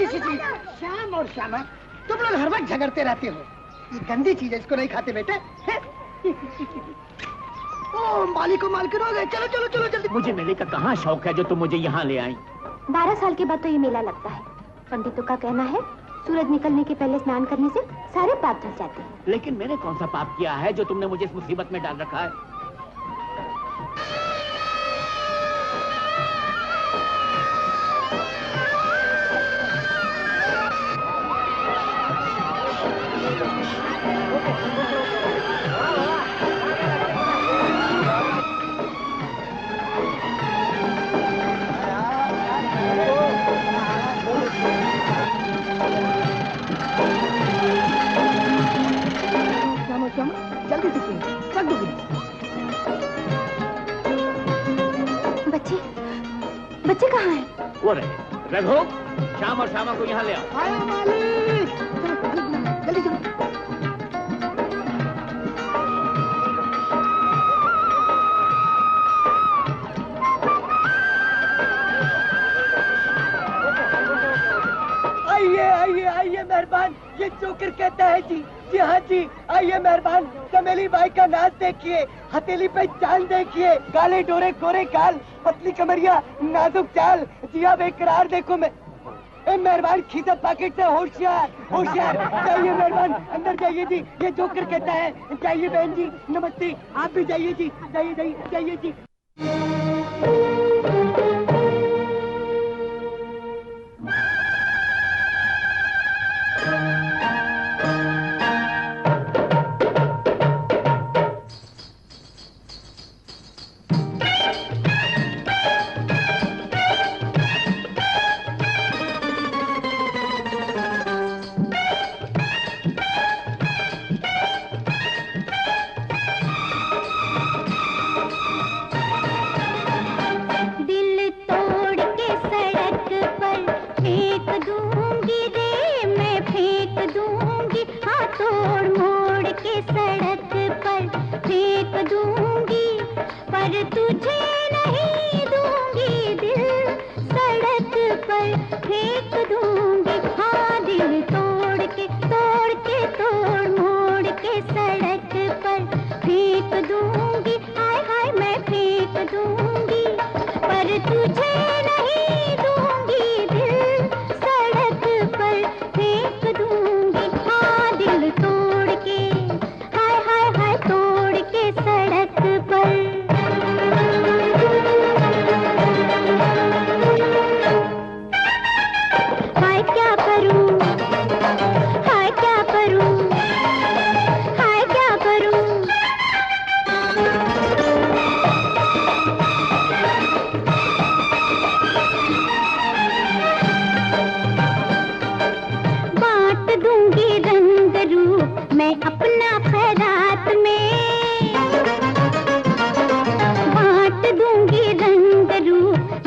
छी छी छी, श्याम और श्यामा तुम लोग हर वक्त झगड़ते रहते हो। ये गंदी चीज है, इसको नहीं खाते बेटे। ओ मालिक को मालकिन हो गए। चलो चलो चलो जल्दी। मुझे मेले का कहाँ शौक है जो तुम मुझे यहाँ ले आई? 12 साल के बाद तो ये मेला लगता है। पंडितों का कहना है सूरज निकलने के पहले स्नान करने से सारे पाप धुल जाते हैं। लेकिन मैंने कौन सा पाप किया है जो तुमने मुझे इस मुसीबत में डाल रखा है? जल्दी से सब डूबी। बच्चे बच्चे कहाँ हैं? वो रहे। रघु, श्याम और श्यामा को यहाँ ले आओ। आया मालिक। जल्दी जल्दी। आइए आइए आइए मेहरबान, ये जोकर कहता है जी। जी हाँ जी, आइए मेहरबान। चमेली बाई का नाच देखिए, हथेली पे चांद देखिए, काले डोरे गोरे गाल, पतली कमरिया नाजुक चाल। जी हाँ बेकरार देखो मैं। मेहरबान खींचा पॉकेट से, होशियार होशियार। जाइए मेहरबान, अंदर जाइए जी। ये जोकर कहता है। जाइए बहन जी, नमस्ते। आप भी जाइए जी, जाइए जाइए जाइए जी।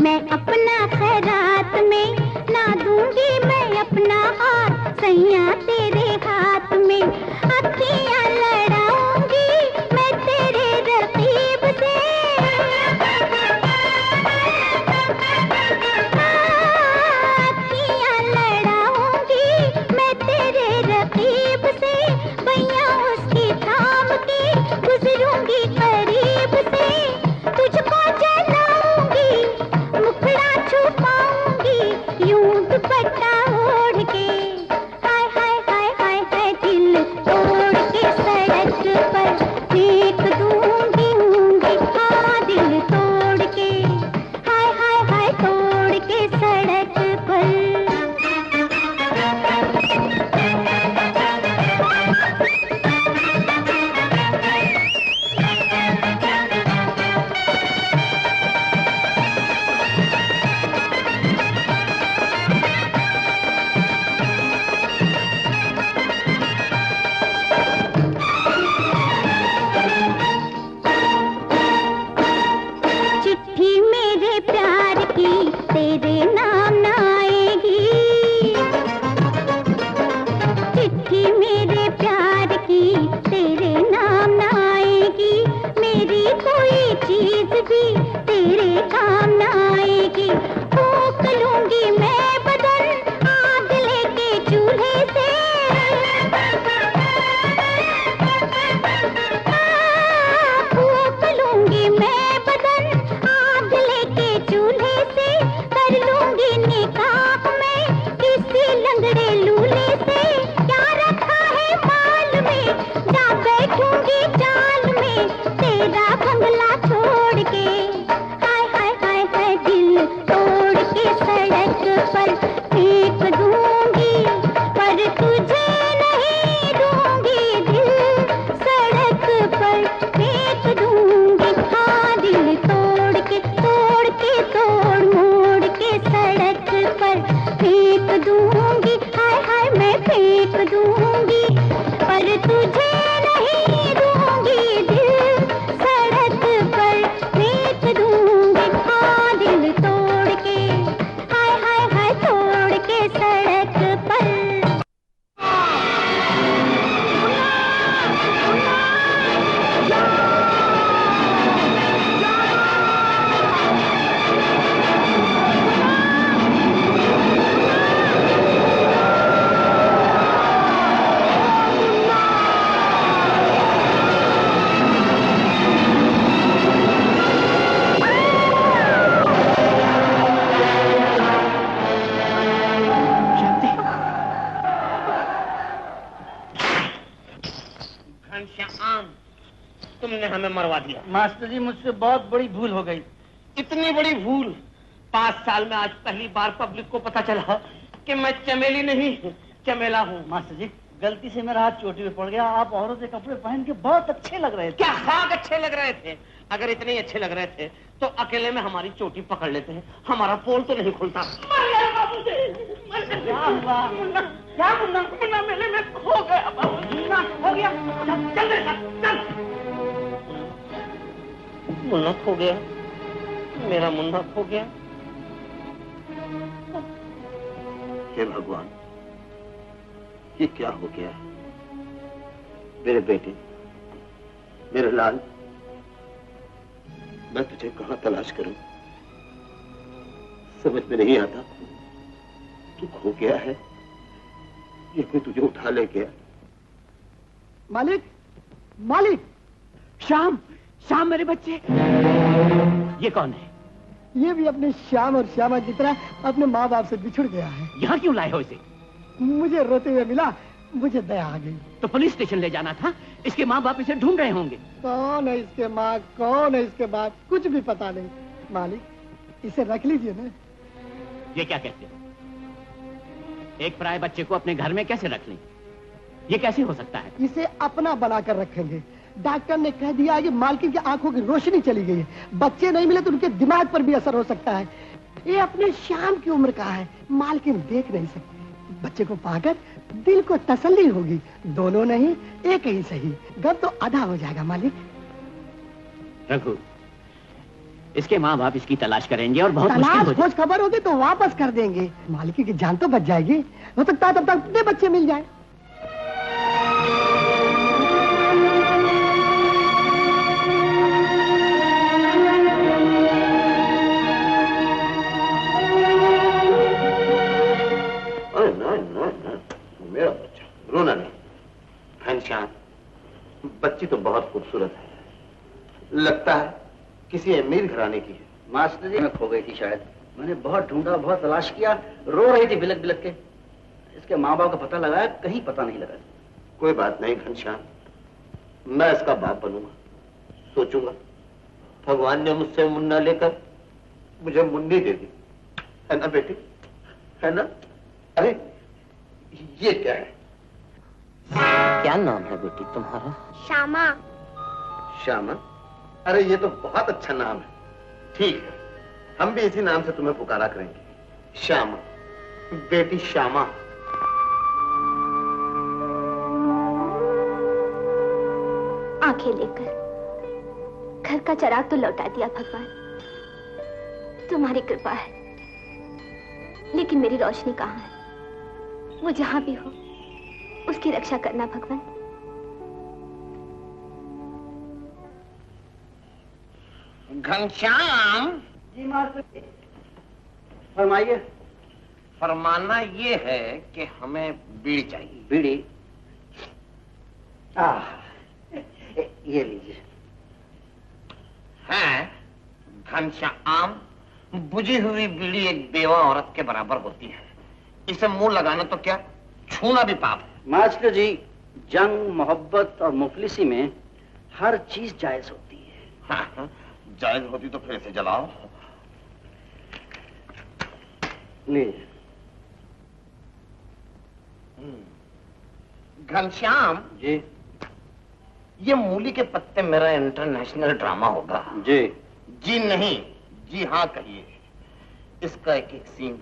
मैं अपना खैरात में ना दूंगी मैं अपना पर फेंक दूंगी, पर तुझे नहीं दूंगी दिल, सड़क पर फेंक दूंगी। हाँ दिल तोड़ के तोड़ मोड़ के सड़क पर फेंक दूंगी, हाय हाय मैं फेंक दूंगी, पर तुझे नहीं दूंगी दिल, सड़क पर फेंक दूंगी। हाँ दिल तोड़ के हाय हाय हाय तोड़ के सड़क पर। घनश्याम, तुमने हमें मरवा दिया। मास्टर जी मुझसे बहुत बड़ी भूल हो गई। इतनी बड़ी भूल? 5 साल में आज पहली बार पब्लिक को पता चला कि मैं चमेली नहीं चमेला हूँ। मास्टर जी गलती से मेरा हाथ चोटी में पड़ गया। आप औरत के कपड़े पहन के बहुत अच्छे लग रहे थे। क्या खाक अच्छे लग रहे थे? अगर इतने ही अच्छे लग रहे थे तो अकेले में हमारी चोटी पकड़ लेते हैं, हमारा पोल तो नहीं खुलता। क्या हुआ? क्या मुन्ना मेले में खो गया बाबू। मुन्ना खो गया? चल रे चल। मुन्ना खो गया, मेरा मुन्ना खो गया। हे भगवान, ये क्या हो गया है? मेरे बेटे, मेरे लाल, मैं तुझे कहां तलाश करूं? समझ में नहीं आता। तू खो गया है या कोई तुझे उठा ले गया? मालिक, मालिक, श्याम, श्याम मेरे बच्चे। ये कौन है? ये भी अपने श्याम और श्यामा की तरह अपने माँ बाप से बिछुड़ गया है। यहाँ क्यों लाए हो इसे? मुझे रोते हुए मिला, मुझे दया आ गई। तो पुलिस स्टेशन ले जाना था, इसके माँ बाप इसे ढूंढ रहे होंगे। कौन है इसके माँ, कौन है इसके बाप, कुछ भी पता नहीं। मालिक इसे रख लीजिए ना। ये क्या कहते हो? एक पराये बच्चे को अपने घर में कैसे रख लें? ये कैसे हो सकता है? इसे अपना बनाकर रखेंगे। डॉक्टर ने कह दिया कि मालकिन की आंखों की रोशनी चली गई है, बच्चे नहीं मिले तो उनके दिमाग पर भी असर हो सकता है। ये अपने श्याम की उम्र का है, मालकिन देख नहीं सकती। बच्चे को पाकर दिल को तसल्ली होगी। दोनों नहीं, एक ही सही, गम तो आधा हो जाएगा। मालिक रघु, इसके माँ बाप इसकी तलाश करेंगे और बहुत मुश्किल हो तलाश खोज खबर होगी तो वापस कर देंगे। मालिक की जान तो बच जाएगी। हो सकता है तब तक अपने बच्चे मिल जाए। मेरा बच्चा, रोना नहीं। घनश्याम, बच्ची तो बहुत खूबसूरत है, लगता है किसी अमीर घराने की है। मास्टर जी मैं खो गई थी शायद। मैंने बहुत ढूंढा, बहुत तलाश किया, रो रही थी बिलक बिलक के। इसके माँ बाप का पता लगाया, कहीं पता नहीं लगा। कोई बात नहीं घनश्याम, मैं इसका बाप बनूंगा। सोचूंगा भगवान ने मुझसे मुन्ना लेकर मुझे मुन्नी दे दी, है ना बेटी, है ना? अरे ये क्या है? क्या नाम है बेटी तुम्हारा? श्यामा। श्यामा? अरे ये तो बहुत अच्छा नाम है। ठीक है, हम भी इसी नाम से तुम्हें पुकारा करेंगे, श्यामा, बेटी श्यामा। आंखें लेकर घर का चिराग तो लौटा दिया भगवान, तुम्हारी कृपा है। लेकिन मेरी रोशनी कहाँ है? वो जहां भी हो उसकी रक्षा करना भगवान। घनश्याम, जी मास्टर फरमाइए। फरमाना ये है कि हमें बीड़ी चाहिए। बीड़ी? ये लीजिए। है घनश्याम, बुझी हुई बीड़ी एक बेवा औरत के बराबर होती है। इसे मुंह लगाना तो क्या, छूना भी पाप है। मास्टर जी, जंग, मोहब्बत और मुफलिसी में हर चीज जायज होती है। हाँ, जायज होती तो फिर इसे जलाओ। लीजिए। घनश्याम जी ये मूली के पत्ते मेरा इंटरनेशनल ड्रामा होगा। जी जी नहीं, जी हाँ कहिए। इसका एक एक सीन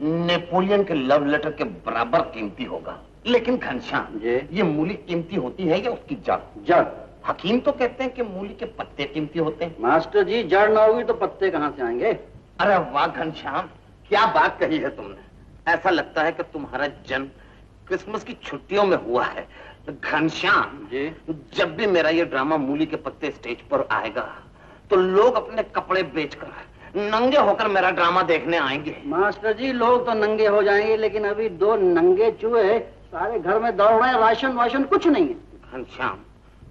नेपोलियन के लव लेटर के बराबर कीमती होगा। लेकिन घनश्याम जी ये मूली कीमती होती है या उसकी जड़? जड़। हकीम तो कहते हैं कि मूली के पत्ते कीमती होते हैं। मास्टर जी जड़ ना होगी तो पत्ते कहाँ से आएंगे? अरे वाह घनश्याम, क्या बात कही है तुमने। ऐसा लगता है कि तुम्हारा जन्म क्रिसमस की छुट्टियों में हुआ है। घनश्याम जी जब भी मेरा ये ड्रामा मूली के पत्ते स्टेज पर आएगा तो लोग अपने कपड़े बेचकर नंगे होकर मेरा ड्रामा देखने आएंगे। मास्टर जी लोग तो नंगे हो जाएंगे, लेकिन अभी 2 नंगे चूहे सारे घर में दौड़ रहे हैं, राशन वाशन कुछ नहीं है। घनश्याम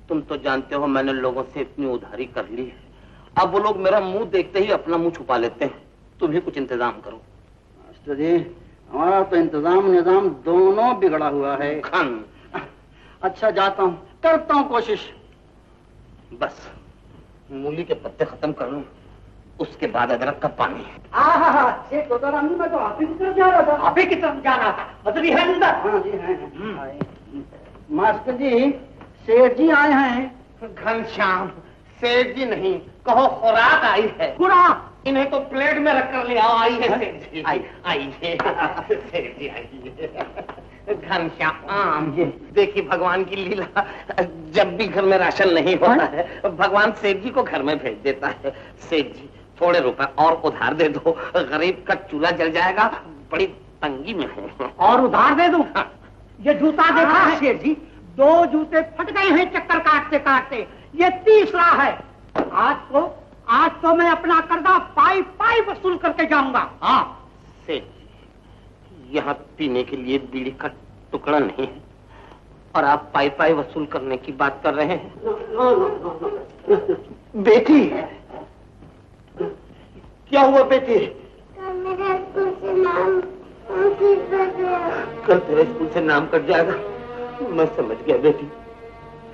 तुम तो जानते हो मैंने लोगों से इतनी उधारी कर ली है, अब वो लोग मेरा मुंह देखते ही अपना मुंह छुपा लेते हैं। तुम ही कुछ इंतजाम करो। मास्टर जी हमारा तो इंतजाम निजाम दोनों बिगड़ा हुआ है। खन अच्छा जाता हूँ, करता हूँ कोशिश। बस मूली के पत्ते खत्म कर लूं, उसके बाद अदरक का पानी। मैं तो आप ही की तरफ जा रहा था। आप ही की तरफ जाना था, मतलब है अंदर। हाँ जी है। मास्टर जी सेठ जी आए हैं। घनश्याम सेठ जी नहीं कहो, खुराक आई है। खुराक इन्हें तो प्लेट में रख कर ले आओ। आई है सेठ जी, आइए सेठ जी आइए। घनश्याम देखिए भगवान की लीला, जब भी घर में राशन नहीं होता है भगवान सेठ जी को घर में भेज देता है। सेठ जी थोड़े रुपए और उधार दे दो, गरीब का चूल्हा जल जाएगा, बड़ी तंगी में है। और उधार दे दूं? ये जूता देखा है सेठ जी, 2 जूते फट गए हैं चक्कर काटते काटते, ये 30रा है। आज तो मैं अपना कर्जा पाई पाई वसूल करके जाऊंगा। हाँ सेठ जी यहाँ पीने के लिए बीड़ी का टुकड़ा नहीं है और आप पाई पाई वसूल करने की बात कर रहे हैं। बेटी क्या हुआ बेटी? कल तेरे स्कूल से नाम कट जाएगा। मैं समझ गया बेटी,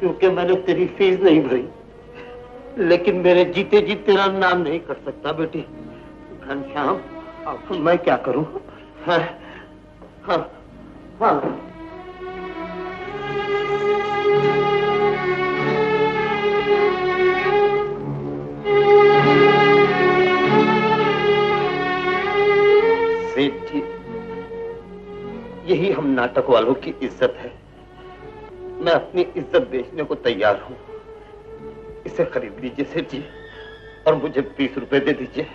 क्योंकि मैंने तेरी फीस नहीं भरी, लेकिन मेरे जीते जी तेरा नाम नहीं कर सकता बेटी। घनश्याम मैं क्या करूं? हाँ, हाँ, हाँ। सेठ जी यही हम नाटक वालों की इज्जत है। मैं अपनी इज्जत बेचने को तैयार हूं। इसे खरीद लीजिए सेठ जी और मुझे 20 रुपए दे दीजिए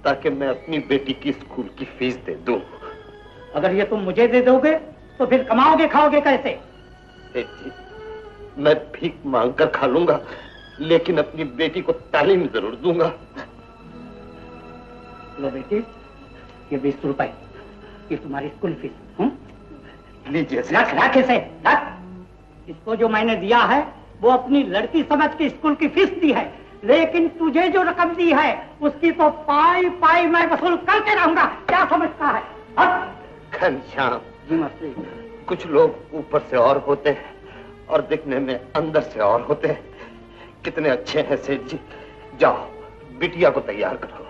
ताकि मैं अपनी बेटी की स्कूल की फीस दे दूं। अगर ये तुम मुझे दे दोगे तो फिर कमाओगे खाओगे कैसे? सेठ जी मैं भीख मांग कर खा लूंगा, लेकिन अपनी बेटी को तालीम जरूर दूंगा। लो बेटी ये 20 रुपए, ये तुम्हारी स्कूल फीस। लीजिए रख इसे रख। इसको जो मैंने दिया है वो अपनी लड़की समझ के स्कूल की फीस दी है, लेकिन तुझे जो रकम दी है उसकी तो पाई पाई मैं वसूल करके रहूंगा। क्या समझता है? घनश्याम जी मास्टर जी। कुछ लोग ऊपर से और होते हैं और दिखने में अंदर से और होते हैं। कितने अच्छे हैं सेठ जी। जाओ बिटिया को तैयार करो।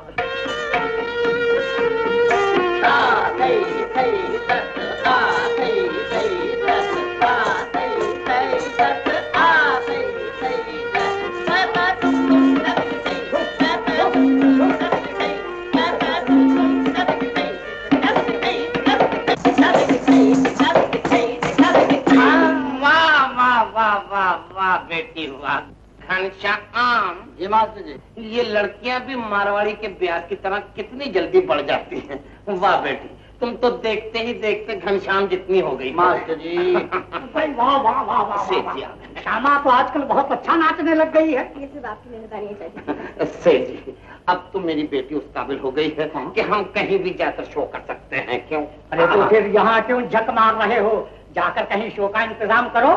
वाह बेटी वाह। घनश्याम जी मास्टर जी। ये लड़कियां भी मारवाड़ी के ब्याज की तरह कितनी जल्दी बढ़ जाती हैं। वाह बेटी तुम तो देखते ही देखते घनश्याम जितनी हो गई। मास्टर जी वाह वाह वाह वाह। सेठ जी श्यामा तो आजकल बहुत अच्छा नाचने लग गई है। ये सिर्फ आपकी मेहरबानी है चाची। सेठ जी अब तो मेरी बेटी उस काबिल हो गई है कि हम कहीं भी जाकर शो कर सकते हैं। क्यों? अरे तो फिर यहाँ क्यों झक मार रहे हो? जाकर कहीं शो का इंतजाम करो।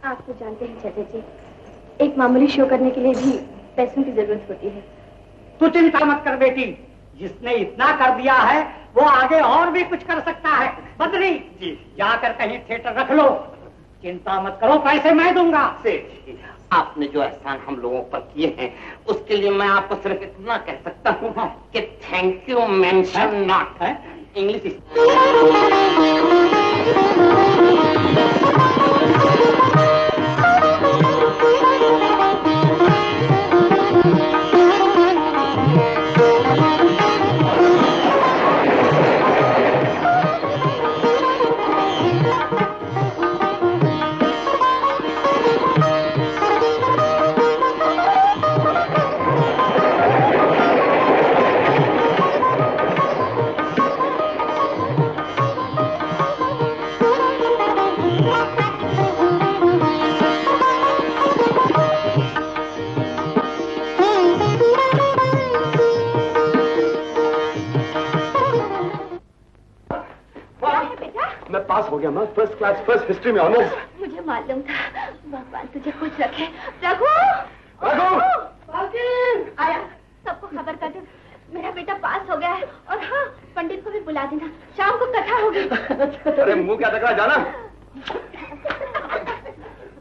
आप तो जानते हैं चाचा जी, एक मामूली शो करने के लिए भी पैसों की जरूरत होती है। तू चिंता मत कर बेटी, जिसने इतना कर दिया है वो आगे और भी कुछ कर सकता है। बदली जी जाकर कहीं थिएटर रख लो। चिंता मत करो, पैसे मैं दूंगा। सेठ जी आपने जो एहसान हम लोगों पर किए हैं उसके लिए मैं आपको सिर्फ इतना कह सकता हूँ कि thank you mention not. English मैं पास हो गया, मैं फर्स्ट क्लास, फर्स्ट हिस्ट्री में ऑनर्स। मुझे मालूम था। भगवान तुझे खुश रखे। रघु, आया, सबको खबर कर दो, मेरा बेटा पास हो गया है। और हाँ, पंडित को भी बुला देना, शाम को कथा होगी। अरे मुंह क्या तक रहा, जाना।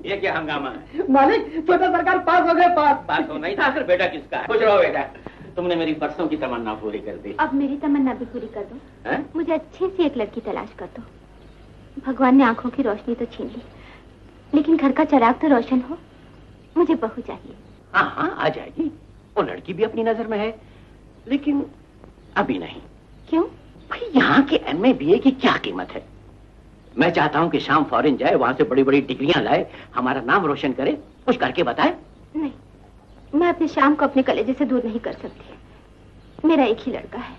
ये क्या हंगामा है? मालिक, छोटा सरकार पास हो गए। पास होना ही था, आखिर बेटा किसका है? खुश रहो बेटा, तुमने मेरी बरसों की तमन्ना पूरी कर दी। अब मेरी तमन्ना भी पूरी कर दो। मुझे अच्छी सी एक लड़की तलाश कर दो। भगवान ने आंखों की रोशनी तो छीन ली, लेकिन घर का चिराग तो रोशन हो। मुझे बहू चाहिए। हाँ हाँ, आ जाएगी। वो लड़की भी अपनी नजर में है, लेकिन अभी नहीं। क्यों? भाई यहाँ के MA BA की क्या कीमत है? मैं चाहता हूँ कि शाम फॉरेन जाए, वहां से बड़ी बड़ी डिग्रियां लाए, हमारा नाम रोशन करे, कुछ करके बताए। नहीं, मैं अपने शाम को अपने कलेजे से दूर नहीं कर सकती। मेरा एक ही लड़का है।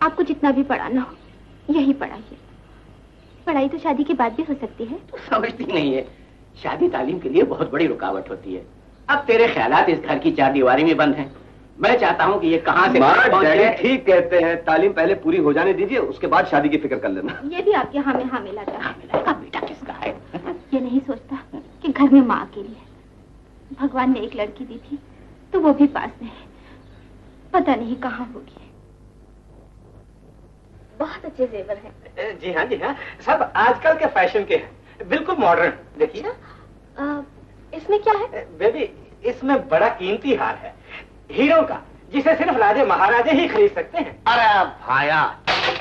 आपको जितना भी पढ़ाना हो यही पढ़ाइए। पढ़ाई तो शादी के बाद भी हो सकती है। तो समझती नहीं है, शादी तालीम के लिए बहुत बड़ी रुकावट होती है। अब तेरे ख्यालात इस घर की 4 दीवारी में बंद हैं। मैं चाहता हूँ कि ये कहाँ से डैडी ठीक कहते हैं, तालीम पहले पूरी हो जाने दीजिए, उसके बाद शादी की फिक्र कर लेना। ये भी आपके हाँ में हाँ मिला जाए। हाँ मिलाएगा, बेटा किसका है? ये नहीं सोचता कि घर में माँ अकेली है। भगवान ने एक लड़की दी थी तो वो भी पास में है, पता नहीं कहाँ होगी। बहुत अच्छे जेवर हैं। जी हाँ जी हाँ, सब आजकल के फैशन के हैं, बिल्कुल मॉडर्न। देखिए इसमें क्या है? बेबी, इसमें बड़ा कीमती हार है, हीरो का, जिसे सिर्फ राजे महाराजे ही खरीद सकते हैं। अरे भाया,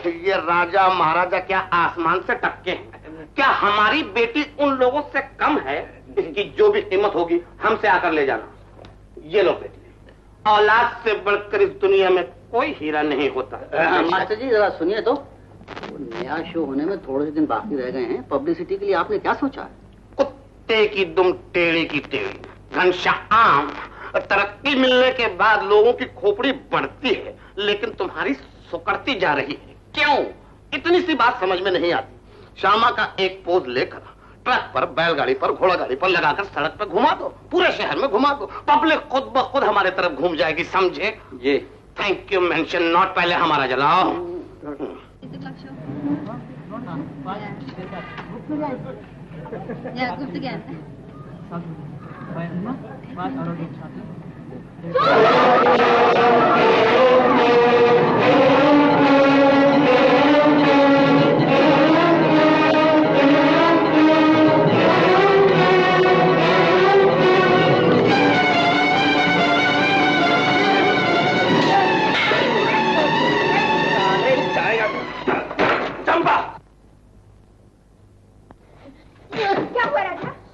ये राजा महाराजा क्या आसमान से टपके हैं? क्या हमारी बेटी उन लोगों से कम है? इसकी जो भी कीमत होगी हमसे आकर ले जाना। ये लो बेटी, औलाद से बढ़कर इस दुनिया में कोई हीरा नहीं होता। मास्टर जी जरा सुनिए तो, नया शो होने में थोड़े से दिन बाकी रह गए हैं, पब्लिसिटी के लिए आपने क्या सोचा है? कुत्ते की दुम टेढ़ी की टेढ़ी। घनश्याम, तरक्की मिलने के बाद लोगों की खोपड़ी बढ़ती है, लेकिन तुम्हारी सुकड़ती जा रही है। क्यों? इतनी सी बात समझ में नहीं आती। श्यामा का एक पोज लेकर ट्रक पर, बैलगाड़ी पर, घोड़ा गाड़ी पर लगाकर सड़क पर घुमा दो, पूरे शहर में घुमा दो, पब्लिक खुद ब खुद हमारे तरफ घूम जाएगी, समझे? ये थैंक यू मेंशन नॉट, पहले हमारा जलाओ।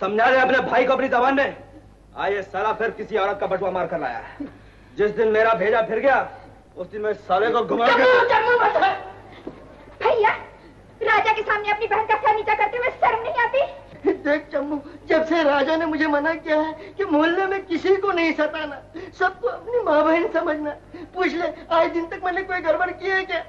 समझा रहे अपने भाई को अपनी जबान में। आइए साला फिर किसी औरत का बटुआ मार कर लाया है। जिस दिन मेरा भेजा फिर गया, उस दिन मैं साले को घुमा के। भैया, राजा के सामने अपनी बहन का सर नीचा करते हुए शर्म नहीं आती? देख चम्मू, जब से राजा ने मुझे मना किया है कि मोहल्ले में किसी को नहीं सताना, सबको अपनी माँ बहन समझना, पूछ ले आज दिन तक मैंने कोई गड़बड़ की है क्या?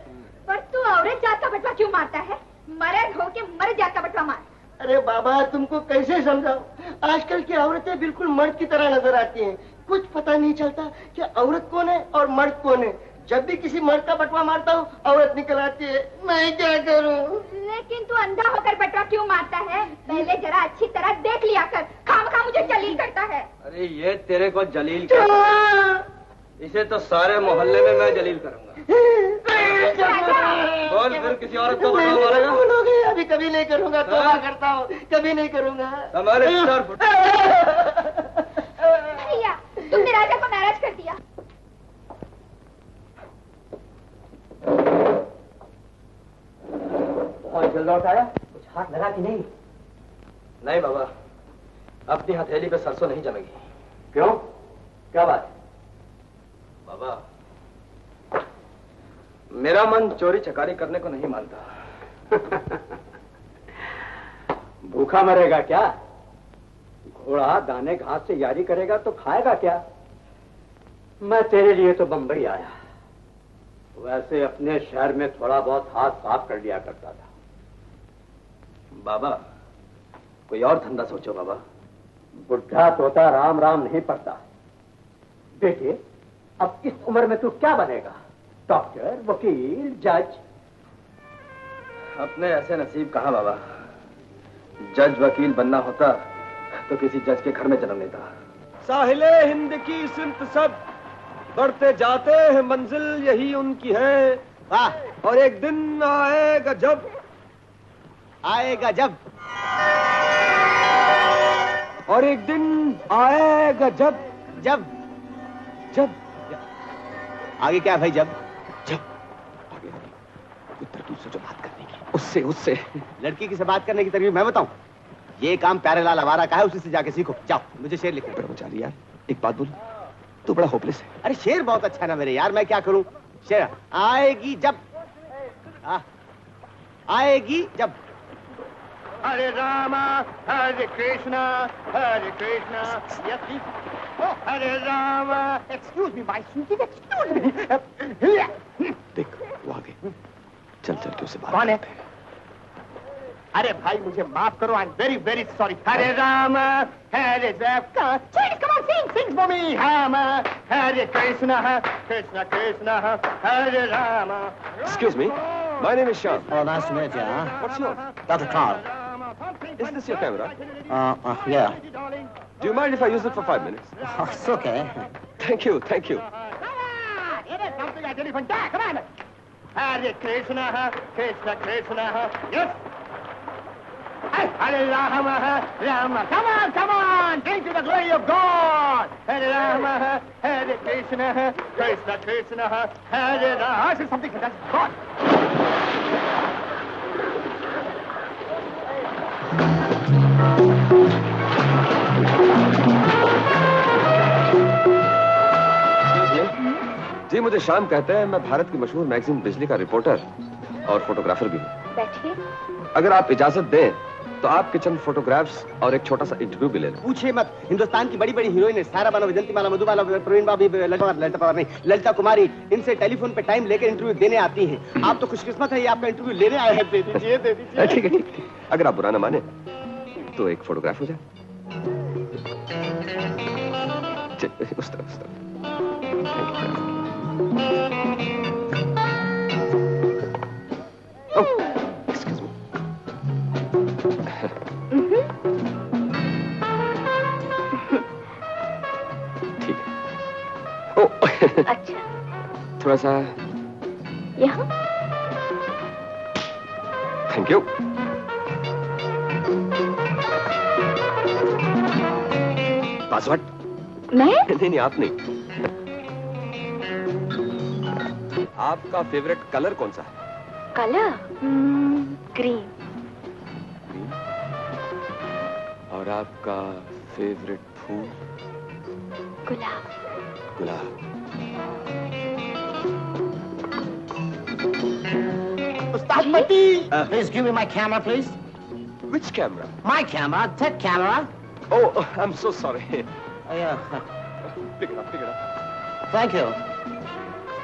पर तू औरत जात का बटवा क्यों मारता है? मर्द हो के मर्द जात का बटवा मार। अरे बाबा, तुमको कैसे समझाऊं? आजकल की औरतें बिल्कुल मर्द की तरह नजर आती हैं। कुछ पता नहीं चलता कि औरत कौन है और मर्द कौन है। जब भी किसी मर्द का बटवा मारता हूँ, औरत निकल आती है। मैं क्या करूँ? लेकिन तू अंधा होकर बटवा क्यों मारता है? पहले जरा अच्छी तरह देख लिया कर, खामखा मुझे जलील करता है। अरे ये तेरे को जलील इसे तो सारे मोहल्ले में मैं जलील करूंगा। बोल फिर किसी औरत को बटवा मारेगा? बोलोगे? अभी कभी नहीं करूंगा, तौबा करता हूँ, कभी नहीं करूंगा। हमारे भैया, तुमने राजा को नाराज कर दिया। बहुत जल्द लौट आया, कुछ हाथ लगा कि नहीं? नहीं बाबा, अपनी हथेली पे सरसों नहीं जमेगी। क्यों? क्या बात? बाबा, मेरा मन चोरी चकारी करने को नहीं मानता। भूखा मरेगा क्या? घोड़ा दाने घास से यारी करेगा तो खाएगा क्या? मैं तेरे लिए तो बंबई आया, वैसे अपने शहर में थोड़ा बहुत हाथ साफ कर लिया करता था। बाबा, कोई और धंधा सोचो बाबा। बुढ़ा तोता राम राम नहीं पड़ता। बेटे, अब इस उम्र में तू क्या बनेगा? डॉक्टर, वकील, जज? अपने ऐसे नसीब कहाँ बाबा। जज वकील बनना होता तो किसी जज के घर में जन्म लेता। साहिले हिंद की सिमत सब बढ़ते जाते हैं, मंजिल यही उनकी है। वाह। और एक दिन आएगा जब और एक दिन आएगा जब आगे क्या भाई? जब आगे कोई तरकीब से जो बात करने की, उससे लड़की की से बात करने की तरकीब मैं बताऊं? ये काम प्यारेलाल आवारा का है, उसी से जाके सीखो। जाओ, मुझे शेर लिखना। ब्रह्मचारी यार, एक बात बोल, तू बड़ा होपलेस है। अरे शेर बहुत अच्छा है ना मेरे यार, मैं क्या करूं? शेर आएगी जब, आएगी जब। Hare Rama Hare Krishna yes Hare Rama. Excuse me my sweet, excuse me. देख वो आगे, चल के उससे बात। कौन है? अरे भाई मुझे माफ करो, I am very very sorry. Hare Ram Hare sing for me. Ram Hare Krishna Hare Ram. Excuse me, my name is Shyam. Oh, nice to meet you. What's your? Dr. Carl. Is this your camera? Yeah. Do you mind if I use it for 5 minutes? Oh, it's okay. Thank you. Come on, it is something I did from that. Come on. Hare Krishna, yes. Hare Rama, Rama. Come on, drink to the glory of God. Hare Rama, Hare Krishna, Hare Rama. I said something that's God. जी मुझे शाम कहते हैं, मैं भारत की मशहूर magazine बिजली का reporter और फोटोग्राफर भी हूँ। बैठिए। अगर आप इजाजत दें तो आपके चंद फोटोग्राफ्स और एक छोटा सा इंटरव्यू भी ले लें। पूछिए मत, हिंदुस्तान की बड़ी बड़ी हीरोइन है, सारा बानो, वैजंतीमाला, मधुबाला, प्रवीण बाबी, ललिता कुमारी, इनसे टेलीफोन पे टाइम लेकर इंटरव्यू देने आती हैं। आप तो खुशकिस्मत है, ये आपका इंटरव्यू लेने आए हैं। दे दीजिए। ठीक है। अगर आप बुरा ना माने तो एक फोटोग्राफ हो जाए। उस तरफ। Excuse me. ठीक है। अच्छा, थोड़ा सा यहाँ। Thank you. पासवर्ड? मैं? नहीं, आप नहीं। आपका फेवरेट कलर कौन सा है? कलर? ग्रीन। और आपका फेवरेट फूल? गुलाब। Ustad Pati, please give me my camera, please. Which camera? My camera, that camera. Oh, I'm so sorry. Yeah. Pick it up. Thank you.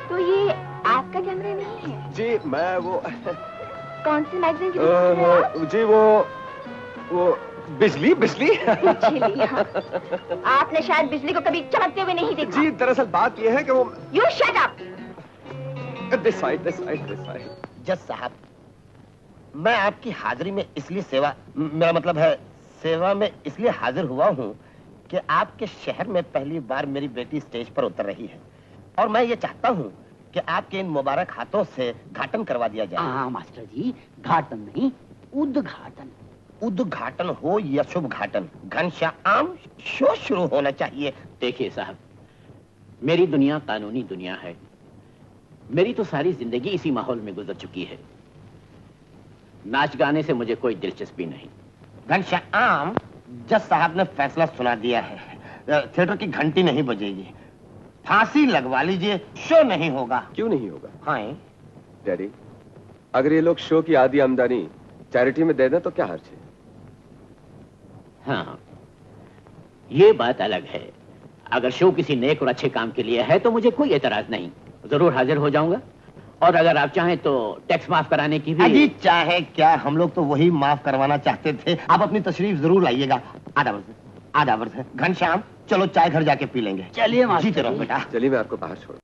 तो ये आपका कैमरा नहीं है? जी मैं वो कौन सी मैगजीन की रिपोर्टर हैं आप? जी वो बिजली। हाँ। आपने शायद बिजली को कभी चमकते हुए नहीं देखा। जी दरअसल बात ये है कि वो You shut up! This side. जज साहब, मैं आपकी हाजिरी में इसलिए मेरा मतलब है सेवा में इसलिए हाजिर हुआ हूँ कि आपके शहर में पहली बार मेरी बेटी स्टेज पर उतर रही है और मैं ये चाहता हूँ कि आपके इन मुबारक हाथों से घाटन करवा दिया जाए। हाँ मास्टर जी, घाटन नहीं, उद्घाटन। उद्घाटन हो या शुभ घाटन, घनश्याम शो शुरू होना चाहिए। देखिए साहब, मेरी दुनिया कानूनी दुनिया है। मेरी तो सारी जिंदगी इसी माहौल में गुजर चुकी है। नाच गाने से मुझे कोई दिलचस्पी नहीं। घनश्याम, जज साहब ने फैसला सुना दिया है, थिएटर की घंटी नहीं बजेगी, फांसी लगवा लीजिए, शो नहीं होगा। क्यों नहीं होगा? हाँ डैडी, अगर ये लोग शो की आधी आमदनी चैरिटी में दे दें तो क्या हर्ज है? हाँ, ये बात अलग है। अगर शो किसी नेक और अच्छे काम के लिए है तो मुझे कोई एतराज नहीं, जरूर हाजिर हो जाऊंगा। और अगर आप चाहें तो टैक्स माफ कराने की भी। अजी चाहे क्या, हम लोग तो वही माफ करवाना चाहते थे। आप अपनी तशरीफ जरूर लाइएगा। आधा वर्ष है। घनश्याम, चलो चाय घर जाके पी लेंगे। चलिए मास्टर जीते रहो बेटा। चलिए मैं आपको बाहर छोड़।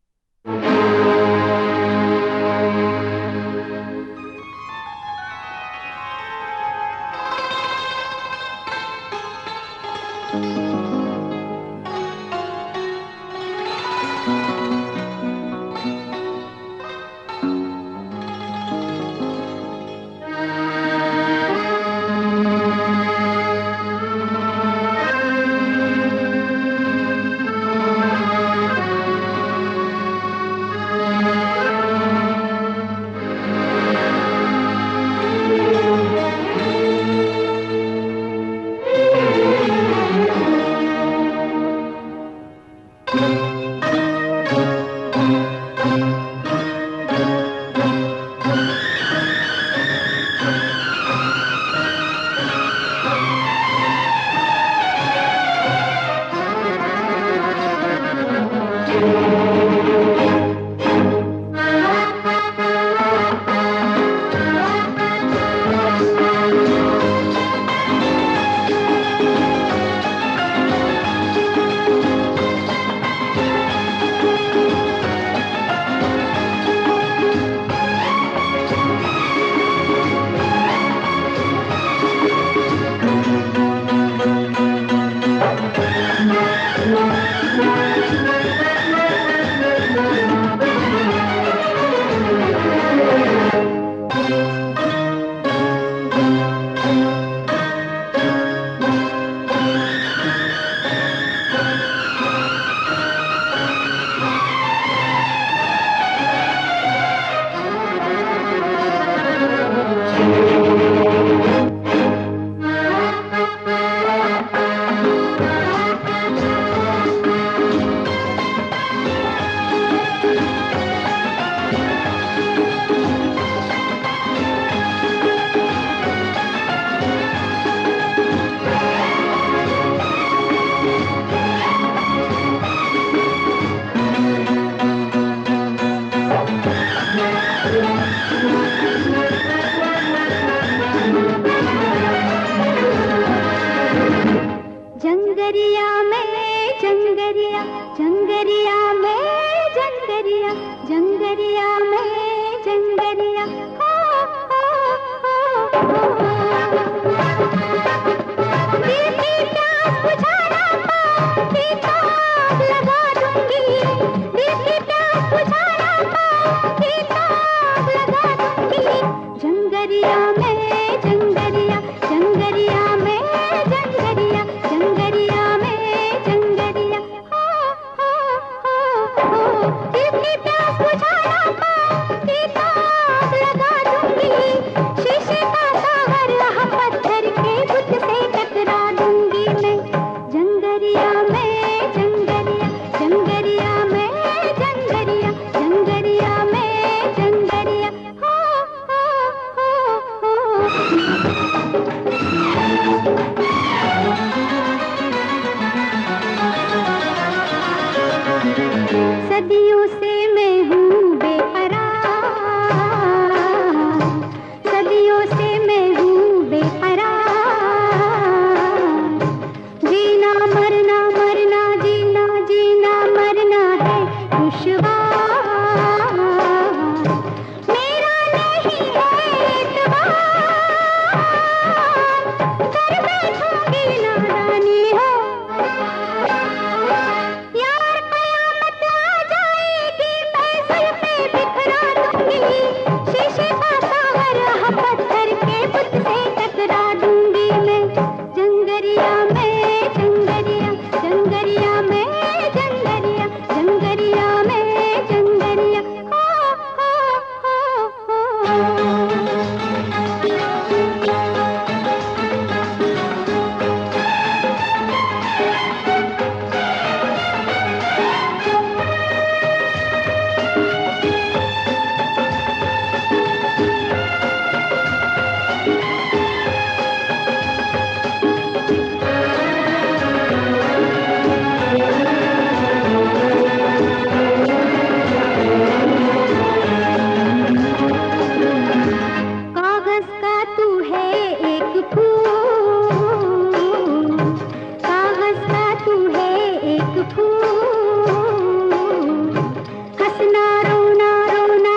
रोना रोना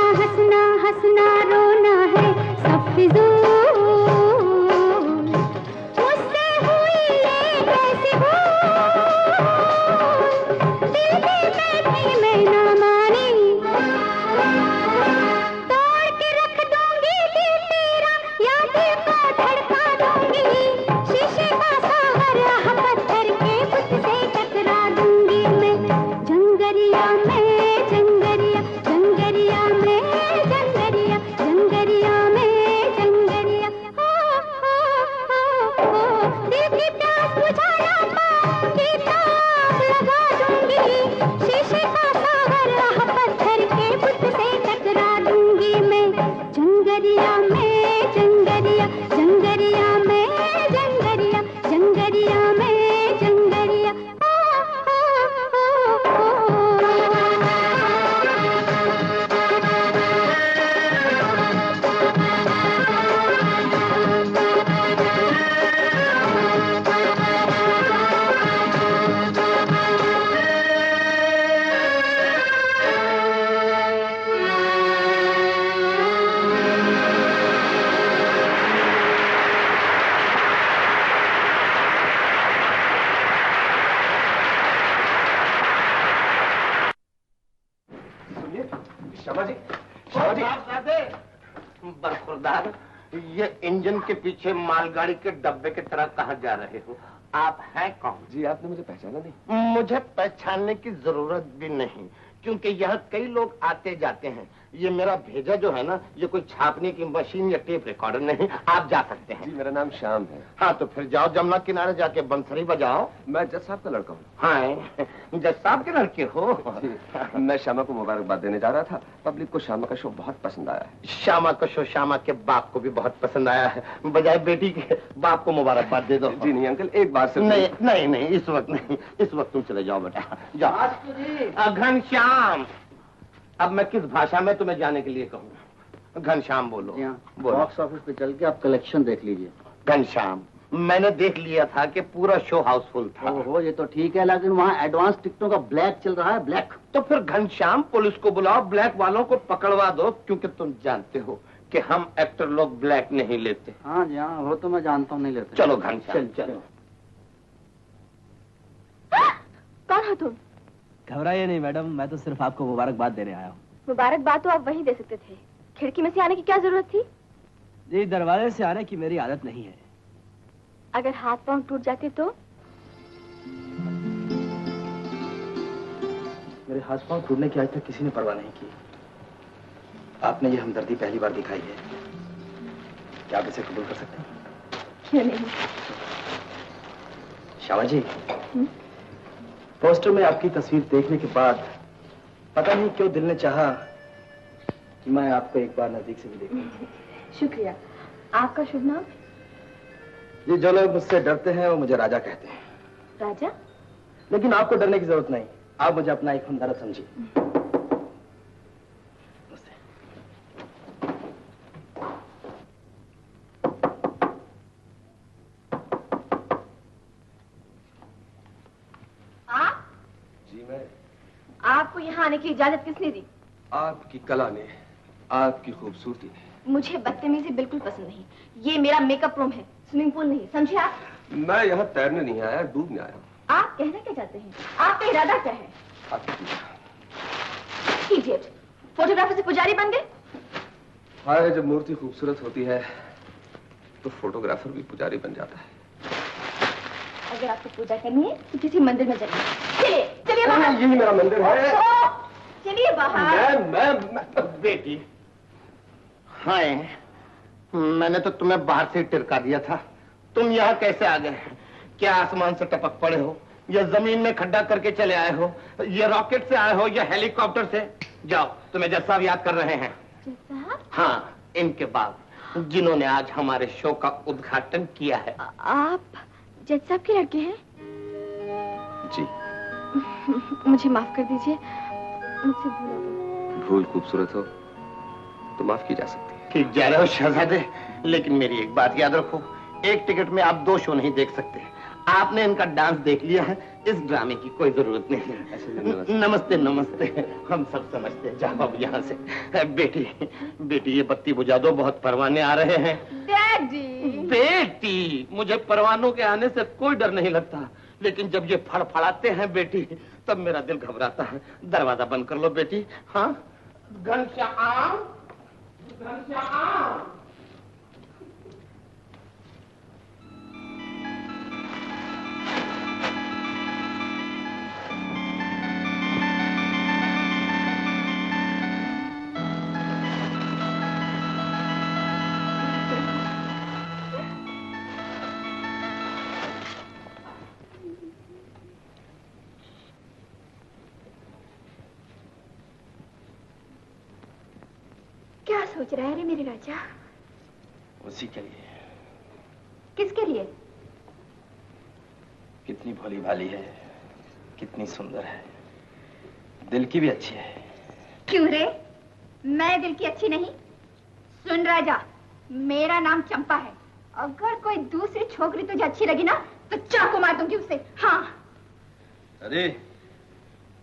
हंसना रोना है सब फिजूल बरखुरदार, ये इंजन के पीछे मालगाड़ी के डब्बे की तरह कहाँ जा रहे हो? आप हैं कौन? जी आपने मुझे पहचाना नहीं? मुझे पहचानने की जरूरत भी नहीं, क्योंकि यहाँ कई लोग आते जाते हैं। ये मेरा भेजा जो है ना, ये कोई छापने की मशीन या टेप रिकॉर्डर नहीं। आप जा सकते हैं। जी मेरा नाम श्याम है। हाँ तो फिर जाओ, जमुना किनारे जाके बंसरी बजाओ। मैं जज साहब का लड़का हूँ। हाँ, जज साहब के लड़के हो? मैं श्यामा को मुबारकबाद देने जा रहा था। पब्लिक को श्यामा का शो बहुत पसंद आया है। श्यामा का शो श्यामा के बाप को भी बहुत पसंद आया है। बजाय बेटी के बाप को मुबारकबाद दे दो। जी नहीं अंकल, एक बार से नहीं नहीं नहीं, इस वक्त नहीं, इस वक्त तुम चले जाओ बेटा, जाओ। घनश्याम, अब मैं किस भाषा में तुम्हें जाने के लिए कहूँगा? घनश्याम बोलो। बॉक्स ऑफिस पे चल के आप कलेक्शन देख लीजिए। घनश्याम, मैंने देख लिया था कि पूरा शो हाउसफुल था। ओहो, ये तो ठीक है, लेकिन वहाँ एडवांस टिकटों का ब्लैक चल रहा है, ब्लैक। तो फिर घनश्याम पुलिस को बुलाओ, ब्लैक वालों को पकड़वा दो, क्योंकि तुम जानते हो कि हम एक्टर लोग ब्लैक नहीं लेते। हाँ जी हाँ, वो तो मैं जानता हूँ, नहीं लेते। चलो घनश्याम चलो। कौन हो तुम? घबराइए नहीं मैडम, मैं तो सिर्फ आपको मुबारकबाद देने आया हूँ। मुबारकबाद तो आप वहीं दे सकते थे, खिड़की में से आने की क्या जरूरत थी? जी दरवाजे से आने की मेरी आदत नहीं है। अगर हाथ पांव टूट जाते तो? मेरे हाथ पांव टूटने की आज तक किसी ने परवाह नहीं की। आपने ये हमदर्दी पहली बार दिखाई है, क्या आप इसे कबूल कर सकते हैं? क्यों नहीं? श्यामा जी, पोस्टर में आपकी तस्वीर देखने के बाद पता नहीं क्यों दिल ने चाहा कि मैं आपको एक बार नजदीक से भी देखूं। शुक्रिया। आपका शुभ नाम? जी, जो लोग मुझसे डरते हैं वो मुझे राजा कहते हैं। राजा? लेकिन आपको डरने की जरूरत नहीं, आप मुझे अपना एक हमदर्द समझिए। आपको यहाँ आने की इजाजत किसने दी? आपकी कला ने, आपकी खूबसूरती ने। मुझे बदतमीजी बिल्कुल पसंद नहीं। ये मेरा मेकअप रूम है, स्विमिंग पूल नहीं, समझे आप? मैं यहाँ तैरने नहीं आया, डूबने आया हूँ। आप कहना क्या चाहते हैं? आपका इरादा क्या है? इडियट, फोटोग्राफर से पुजारी बन गए? हाय, जब मूर्ति खूबसूरत होती है तो फोटोग्राफर भी पुजारी बन जाता है। अगर आपको पूजा करनी है तो किसी मंदिर में चलिए। चलिए चलिए बाहर। यही मेरा मंदिर है। चलिए बाहर। मैं बेटी, हाय, मैंने तो तुम्हें बाहर से टिरका दिया था। तुम यहाँ कैसे आ गए? क्या आसमान से टपक पड़े हो या जमीन में खड्डा करके चले आए हो? या रॉकेट से आए हो या हेलीकॉप्टर से? जाओ, तुम्हें जज साहब याद कर रहे हैं। जज साहब? हाँ, इनके बाद जिन्होंने आज हमारे शो का उद्घाटन किया है। आप जज साहब के लड़के हैं? जी। मुझे माफ कर दीजिए, मुझसे भूल हो गई। भूल खूबसूरत हो तो माफ की जा सकती है। ठीक जा रहे हो शहजादे, लेकिन मेरी एक बात याद रखो, एक टिकट में आप 2 शो नहीं देख सकते। आपने इनका डांस देख लिया है, इस ड्रामे की कोई जरूरत नहीं है। नमस्ते नमस्ते, हम सब समझते हैं। जाओ अब यहाँ से। बेटी बेटी, ये बत्ती बुझा दो, बहुत परवाने आ रहे हैं। डैडी। बेटी, मुझे परवानों के आने से कोई डर नहीं लगता, लेकिन जब ये फड़फड़ाते हैं बेटी, तब मेरा दिल घबराता है। दरवाजा बंद कर लो बेटी। हाँ, घनश्याम, घनश्याम। क्या सोच रहा है रे मेरे राजा? उसी के लिए। किसके लिए? कितनी भोली भाली है, कितनी सुंदर है, दिल की भी अच्छी है। क्यों रे, मैं दिल की अच्छी नहीं? सुन राजा, मेरा नाम चंपा है। अगर कोई दूसरी छोकरी तुझे अच्छी लगी ना तो चाकू मार दूंगी उससे। हाँ। अरे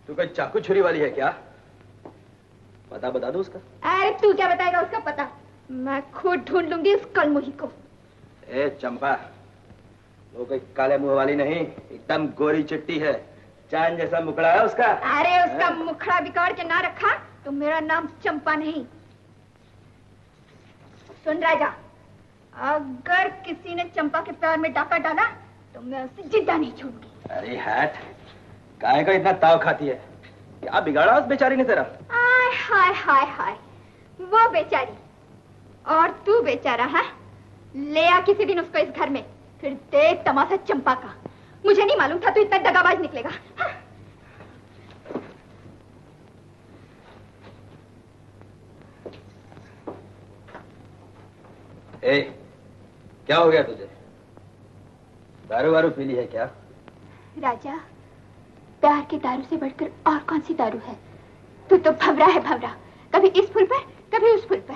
तू कोई चाकू छुरी वाली है क्या? पता बता दो उसका। अरे तू क्या बताएगा उसका पता? मैं खुद ढूंढ लूंगी उस कलमुही को। ए चंपा, वो कोई काले मुंह वाली नहीं, एकदम गोरी चिट्टी है, चांद जैसा मुखड़ा है उसका। अरे उसका मुखड़ा बिगाड़ के ना रखा तो मेरा नाम चंपा नहीं। सुन राजा, अगर किसी ने चंपा के पैर में डाका डाला तो मैं उसे जिंदा नहीं छोड़ूंगी। अरे हट, काहे का इतना ताव खाती है? क्या बिगाड़ा उस बेचारी ने तेरा? आय हाय हाय हाय, वो बेचारी और तू बेचारा है। ले आ किसी दिन उसको इस घर में, फिर देख तमाशा चंपा का। मुझे नहीं मालूम था तू इतना दगाबाज निकलेगा। हाँ? ए, क्या हो गया तुझे? दारू वारू पी ली है क्या? राजा, प्यार के दारू से बढ़कर और कौन सी दारू है? तू तो भंवरा है भंवरा, कभी इस फूल पर कभी उस फूल पर।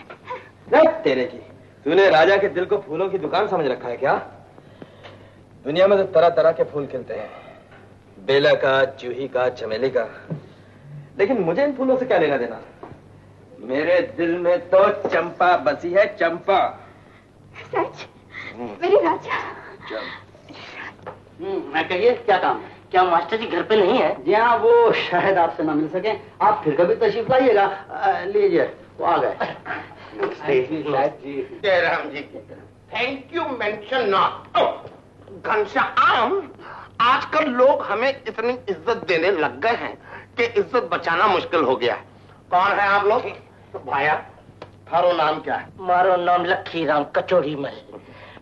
तेरे की, तूने राजा के दिल को फूलों की दुकान समझ रखा है क्या? दुनिया में तो तरह तरह के फूल खिलते हैं, बेला का, जूही का, चमेली का, लेकिन मुझे इन फूलों से क्या लेना देना? मेरे दिल में तो चंपा बसी है, चंपा। सच? मेरे राजा। मैं कहिए क्या काम है? क्या मास्टर जी घर पे नहीं है? जी हाँ, वो शायद आपसे ना मिल सके, आप फिर कभी तशरीफ लाइएगा। लीजिए, वो आ गए। जय Ram ji. Thank you mention not. Ghanshyam, आजकल लोग हमें इतनी इज्जत देने लग गए हैं कि इज्जत बचाना मुश्किल हो गया है। कौन है आप लोग? भाया, थारो नाम क्या है? मारो नाम लक्खी राम कचोरी मल।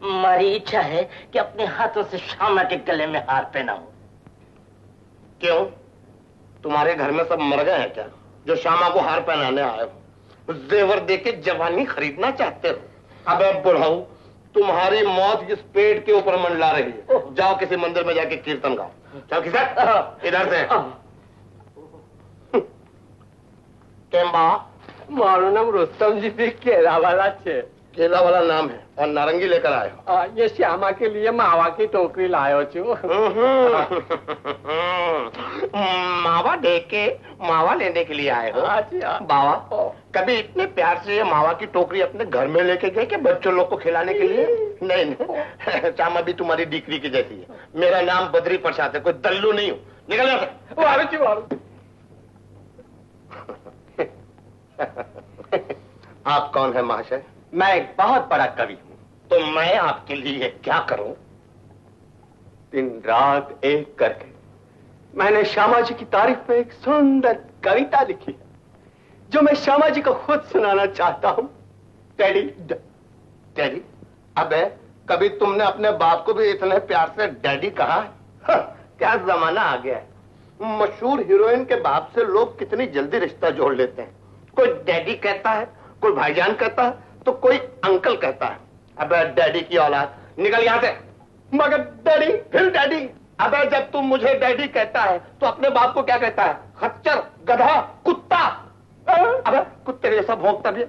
मारी इच्छा है कि अपने हाथों से श्यामा के गले में हार पहनाऊं। क्यों, तुम्हारे घर में सब मर गए हैं क्या जो श्यामा को हार पहनाने आए हो? जेवर देके जवानी खरीदना चाहते हो? अबे बुढ़ाऊ, तुम्हारी मौत जिस पेट के ऊपर मंडला रही है, जाओ किसी मंदिर में जाके कीर्तन गाओ। चलो किसी इधर से। केम्बा, मारो नाम रुस्तम जी भी केला वाला छे। केला वाला नाम है और नारंगी लेकर आए हो? ये श्यामा के लिए मावा की टोकरी लायो छू। मावा दे के मावा लेने के लिए आए हो? बाबा, कभी इतने प्यार से ये मावा की टोकरी अपने घर में लेके गए कि बच्चों लोग को खिलाने के लिए? नहीं नहीं, श्यामा भी तुम्हारी डिक्री की जैसी है। मेरा नाम बद्री प्रसाद है, कोई दल्लू नहीं हूँ। निकल जाओ। आप कौन है महाशय? मैं एक बहुत बड़ा कवि हूँ। तो मैं आपके लिए क्या करूं? दिन रात एक करके मैंने श्यामा जी की तारीफ में एक सुंदर कविता लिखी है, जो मैं श्यामा जी को खुद सुनाना चाहता हूँ। डैडी। डैडी? अबे, कभी तुमने अपने बाप को भी इतने प्यार से डैडी कहा है? क्या जमाना आ गया है। मशहूर हीरोइन के बाप से लोग कितनी जल्दी रिश्ता जोड़ लेते हैं। कोई डैडी कहता है, कोई भाईजान कहता है, तो कोई अंकल कहता है। अबे डैडी की औलाद, निकल यहां से। मगर डैडी, फिर डैडी। अबे जब तुम मुझे डैडी कहता है तो अपने बाप को क्या कहता है? खच्चर, गधा, कुत्ता। अबे कुत्ते जैसा भौंकता भी है।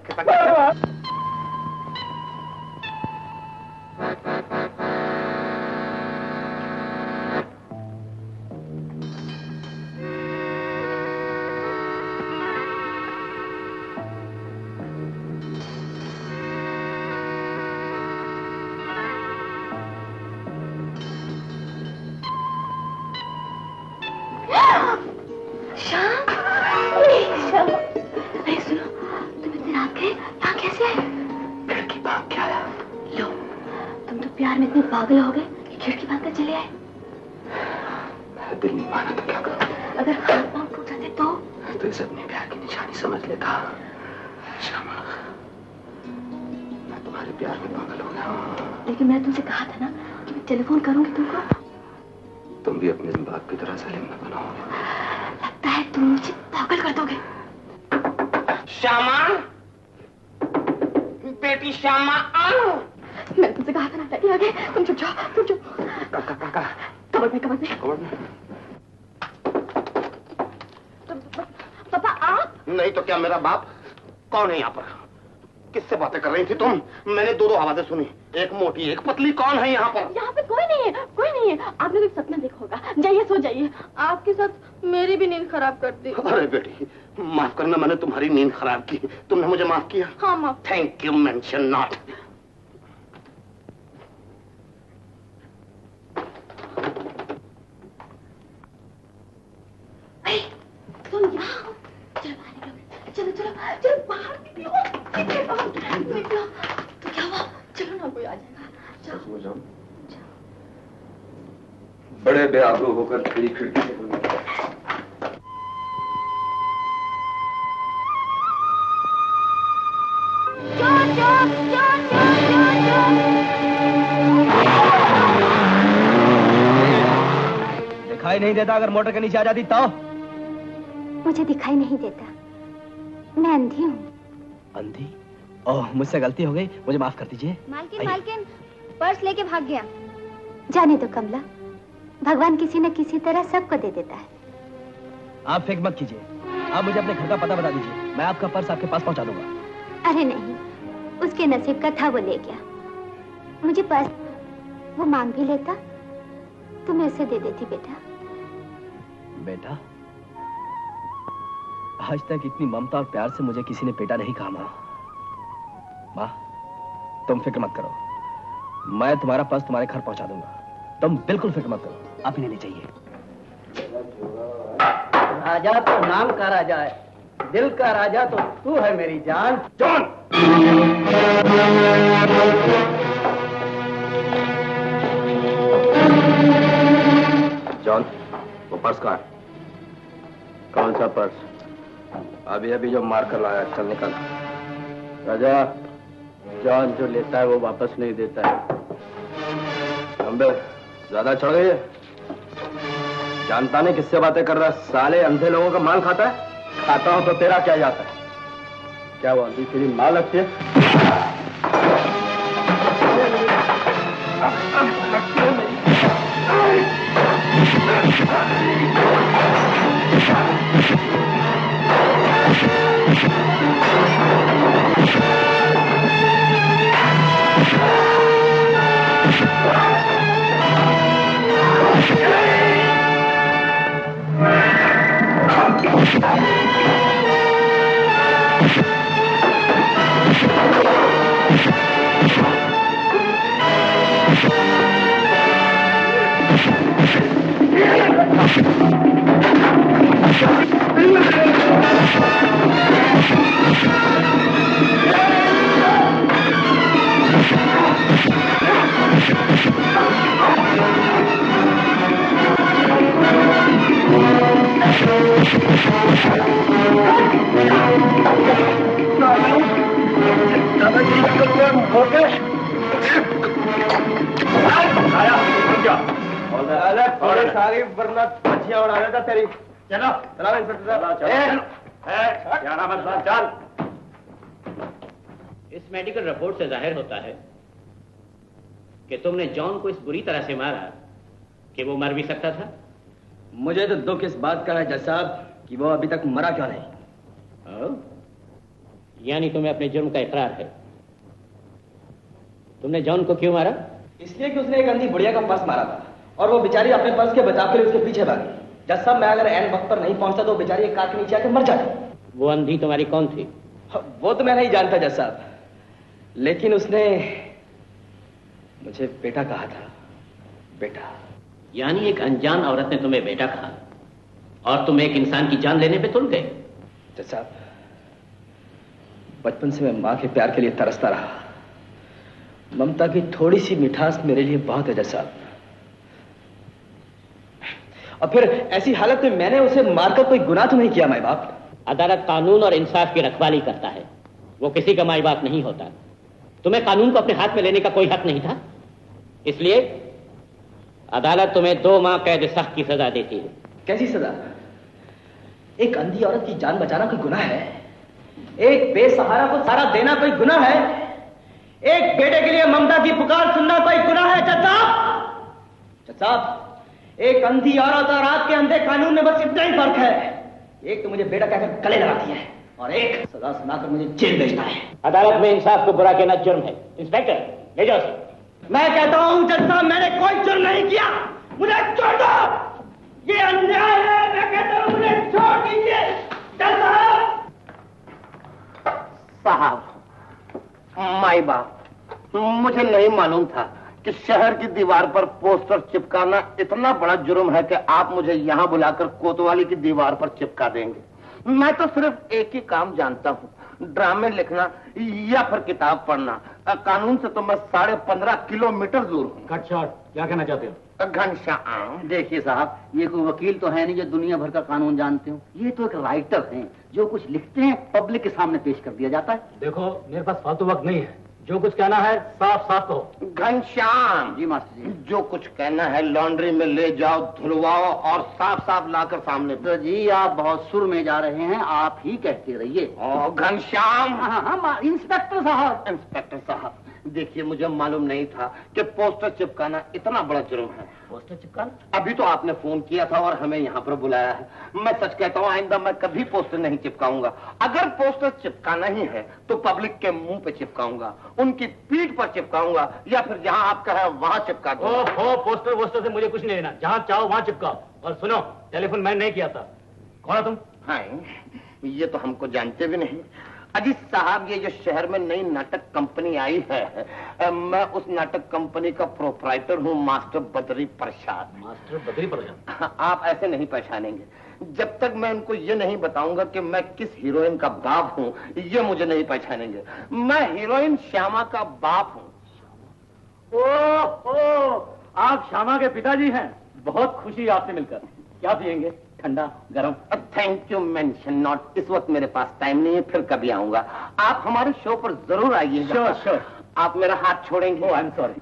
पागल हो गए कि खिड़की बांध कर चले आए? मेरा दिल नहीं माना तो क्या करूं? अगर हाथ पांव टूट जाते तो इसे अपने प्यार की निशानी समझ लेता। श्यामा, मैं तुम्हारे प्यार में पागल हो गया। लेकिन मैं तुमसे कहा था ना कि मैं टेलीफोन करूंगी तुमको। तुम भी अपने बाप की तरह सलीम न बनाओगे। लगता है तुम मुझे पागल कर दोगे। श्यामा, बेटी श्यामा आ। मैंने तुमसे कहा था ना डैडी आ गए। तुम चुप जाओ, तुम चुप। कबर्ड में, कबर्ड में। पापा आप? नहीं तो क्या मेरा बाप? कौन है यहाँ पर? किससे बातें कर रही थी तुम? मैंने दो आवाजें सुनी, एक मोटी एक पतली। कौन है यहाँ पर? यहाँ पे कोई नहीं है, कोई नहीं है। आपने तो सपना देखा होगा। जाइए सो जाइए। आपके साथ मेरी भी नींद खराब कर दी। अरे बेटी माफ करना, मैंने तुम्हारी नींद खराब की। तुमने मुझे माफ किया? हाँ माफ। Thank you, mention not. तुम यहाँ चलो चलो चलो बाहर निकलो। तो क्या हुआ? चलो ना, कोई आ जाएगा। बड़े बेआबरू होकर तेरी खिड़की से दिखाई नहीं देता? अगर मोटर के नीचे आ जाती तो? मुझे दिखाई नहीं देता, मैं अंधी हूँ। अंधी? ओह, मुझसे गलती हो गई, मुझे माफ कर दीजिए। मालकिन, मालकिन, पर्स लेके भाग गया। जाने दो कमला, भगवान किसी न किसी तरह सबको दे देता है। आप फिक्र मत कीजिए, आप मुझे अपने घर का पता बता दीजिए, मैं आपका पर्स आपके पास पहुंचा दूंगा। अरे नहीं, उसके नसीब का था, वो ले गया। मुझे पर्स वो मांग भी लेता तो मैं उसे दे देती। बेटा बेटा? आज तक इतनी ममता और प्यार से मुझे किसी ने बेटा नहीं कहा। माँ, तुम फिक्र मत करो, मैं तुम्हारा पर्स तुम्हारे घर पहुंचा दूंगा। तुम बिल्कुल फिक्र मत करो, आप इन्हें ले जाइए। राजा तो नाम का राजा है, दिल का राजा तो तू है मेरी जान। जॉन! जॉन, वो पर्स कहाँ है? कौन सा पर्स? अभी अभी जो मार कर लाया, चल निकल। राजा, जॉन जो लेता है वो वापस नहीं देता है। अम्बे, ज्यादा चढ़ गई है? जानता नहीं किससे बातें कर रहा है? साले अंधे लोगों का माल खाता है? खाता हूं तो तेरा क्या जाता है? क्या वो अंधी तेरी माँ लगती है? सारी वरना बच्चियां उड़ा देता तेरी। चलो चलो इंस्पेक्टर साहब, इस मेडिकल रिपोर्ट से जाहिर होता है कि तुमने जॉन को इस बुरी तरह से मारा कि वो मर भी सकता था। मुझे तो दुख इस बात का है जज साहब कि वो अभी तक मरा क्यों नहीं। यानी तुम्हें अपने जुर्म का इकरार है। तुमने जॉन को क्यों मारा? इसलिए कि उसने एक अंधी बुढ़िया का पर्स मारा था और वो बेचारी अपने पर्स के बचाव के लिए उसके पीछे भागी। जज साहब, मैं अगर एन वक्त पर नहीं पहुंचता तो बेचारी एक कार के नीचे आके मर जाती। वो अंधी तुम्हारी कौन थी? वो तो मैं नहीं जानता जज साहब, लेकिन उसने मुझे बेटा कहा था। बेटा? यानी एक अनजान औरत ने तुम्हें बेटा कहा और तुम एक इंसान की जान लेने पे तुल गए। जज साहब, बचपन से मैं मां के प्यार के लिए तरसता रहा। ममता की थोड़ी सी मिठास मेरे लिए बहुत है जज साहब। और फिर ऐसी हालत में मैंने उसे मारकर कोई गुनाह तो नहीं किया माई बाप। अदालत कानून और इंसाफ की रखवाली करता है, वो किसी का माई बाप नहीं होता। तुम्हें कानून को अपने हाथ में लेने का कोई हक नहीं था, इसलिए अदालत तुम्हें 2 माह कैद सख्त की सजा देती है। कैसी सजा? एक अंधी औरत की जान बचाना कोई गुनाह है? एक बेसहारा को सहारा देना कोई गुनाह है? एक बेटे के लिए ममता की पुकार सुनना कोई गुनाह है जज साहब? एक अंधी औरत और आपके अंधे कानून में बस इतना ही फर्क है। एक तो मुझे बेटा कहकर गले लगाती है और एक सजा सुनाकर मुझे जेल भेजता है। अदालत में इंसाफ को बुरा कहना जुर्म है। इंस्पेक्टर ले जाओ उसे। मैं कहता हूं जज साहब, मैंने कोई जुर्म नहीं किया, मुझे छोड़ दो। ये अन्याय है, मैं कहता हूं मुझे छोड़ दीजिए जज साहब। माई बाप, मुझे नहीं मालूम था कि शहर की दीवार पर पोस्टर चिपकाना इतना बड़ा जुर्म है कि आप मुझे यहाँ बुलाकर कोतवाली की दीवार पर चिपका देंगे। मैं तो सिर्फ एक ही काम जानता हूँ, ड्रामे लिखना या फिर किताब पढ़ना। कानून से तो मैं 15.5 किलोमीटर दूर हूँ। कट शॉट, क्या कहना चाहते हो? घनश्याम, देखिए साहब, ये कोई वकील तो है नहीं जो दुनिया भर का कानून जानते हो। ये तो एक राइटर हैं, जो कुछ लिखते हैं पब्लिक के सामने पेश कर दिया जाता है। देखो, मेरे पास फालतू वक्त नहीं है, जो कुछ कहना है साफ साफ कहो। घनश्याम जी मास्टर जी। जो कुछ कहना है लॉन्ड्री में ले जाओ, धुलवाओ और साफ साफ लाकर सामने। तो जी आप बहुत सुर में जा रहे हैं, आप ही कहते रहिए। घनश्याम। हाँ, इंस्पेक्टर साहब। इंस्पेक्टर साहब, देखिए मुझे मालूम नहीं था कि पोस्टर चिपकाना इतना बड़ा जुर्म है। पोस्टर चिपकाना? अभी तो आपने फोन किया था और हमें यहाँ पर बुलाया है। मैं सच कहता हूँ, आइंदा मैं कभी पोस्टर नहीं चिपकाऊंगा। अगर पोस्टर चिपकाना ही है तो पब्लिक के मुंह पे चिपकाऊंगा, उनकी पीठ पर चिपकाऊंगा, या फिर जहाँ आप कहे वहाँ चिपका दूंगा। पोस्टर वोस्टर से मुझे कुछ नहीं लेना, जहाँ चाहो वहाँ चिपकाओ। और सुनो, टेलीफोन मैंने नहीं किया था। कौन है तुम? हाँ, ये तो हमको जानते भी नहीं। अजीत साहब, ये जो शहर में नई नाटक कंपनी आई है, मैं उस नाटक कंपनी का प्रोप्राइटर हूँ, मास्टर बद्री प्रसाद। मास्टर बद्री प्रसाद? आप ऐसे नहीं पहचानेंगे। जब तक मैं उनको ये नहीं बताऊंगा कि मैं किस हीरोइन का बाप हूँ, ये मुझे नहीं पहचानेंगे। मैं हीरोइन श्यामा का बाप हूँ। ओह, आप श्यामा के पिताजी हैं। बहुत खुशी आपसे मिलकर। क्या पियेंगे? ठंडा, गरम? Thank you mention not. इस वक्त मेरे पास टाइम नहीं है, फिर कभी आऊंगा। आप हमारे शो पर जरूर आइएगा। Sure sure. आप मेरा हाथ छोड़ेंगे? आई एम सॉरी।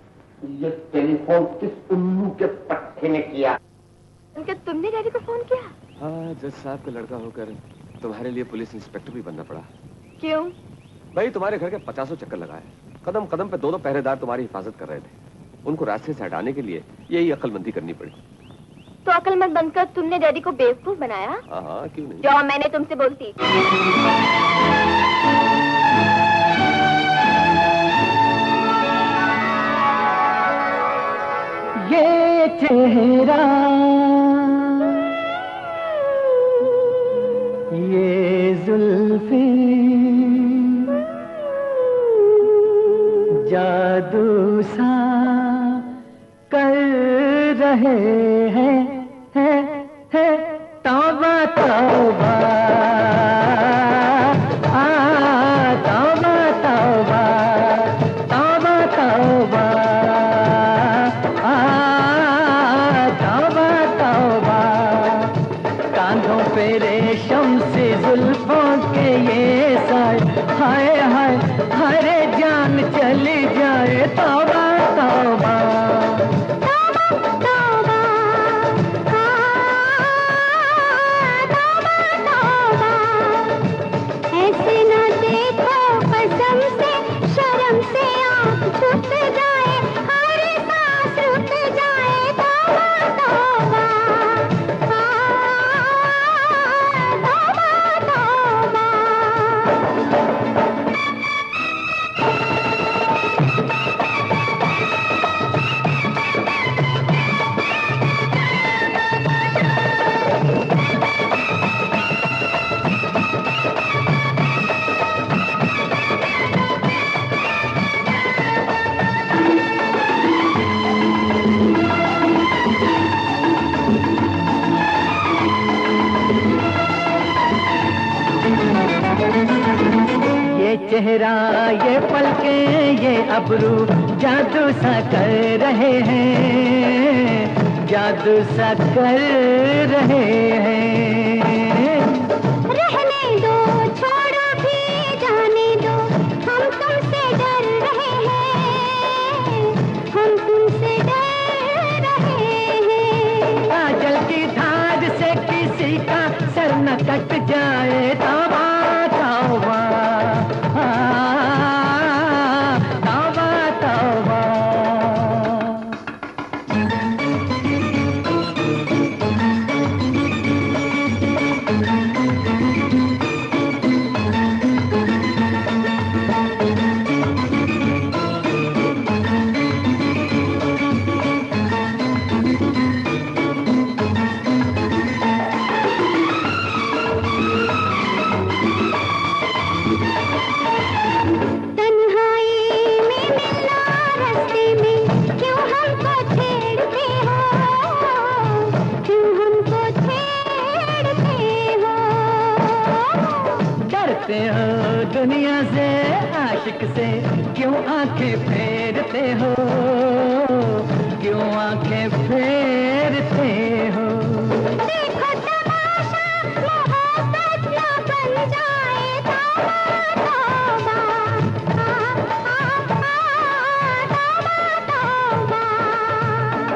ये टेलीफोन किस उल्लू के पट्टे ने किया? क्या तुमने डैडी को फोन किया? हाँ, जज साहब का लड़का होकर तुम्हारे लिए पुलिस इंस्पेक्टर भी बनना पड़ा। क्यों? भाई, तुम्हारे घर के 50 चक्कर लगाए, कदम कदम पे 2 पहरेदार तुम्हारी हिफाजत कर रहे थे। उनको रास्ते से हटाने के लिए यही अक्लमंदी करनी पड़ी। तो अक्लमंद बनकर तुमने डैडी को बेवकूफ बनाया? हाँ, क्यों नहीं? जो मैंने तुमसे बोलती। ये चेहरा, ये जुल्फे, जादू सा कर रहे हैं, तौबा तौबा, तौबा तौबा, तौबा तौबा, तौबा तौबा। कांधों पे रेशम से जुल्फों के ये साए, हाय हाय हरे जान चली जाए, तौबा तौबा। चेहरा, ये पलकें, ये अबरू जादू सा कर रहे हैं, जादू सा कर रहे हैं। रहने दो, छोड़ो भी, जाने दो, हम तुमसे डर रहे हैं, हम तुमसे डर रहे हैं। काजल की धार से किसी का सर न कट जाए, तौबा तौबा, तौबा आशिक से क्यों आंखें फेरते हो, क्यों आंखें फेरते हो। देखो तमाशा मोहब्बत ना बन जाए तौबा तौबा,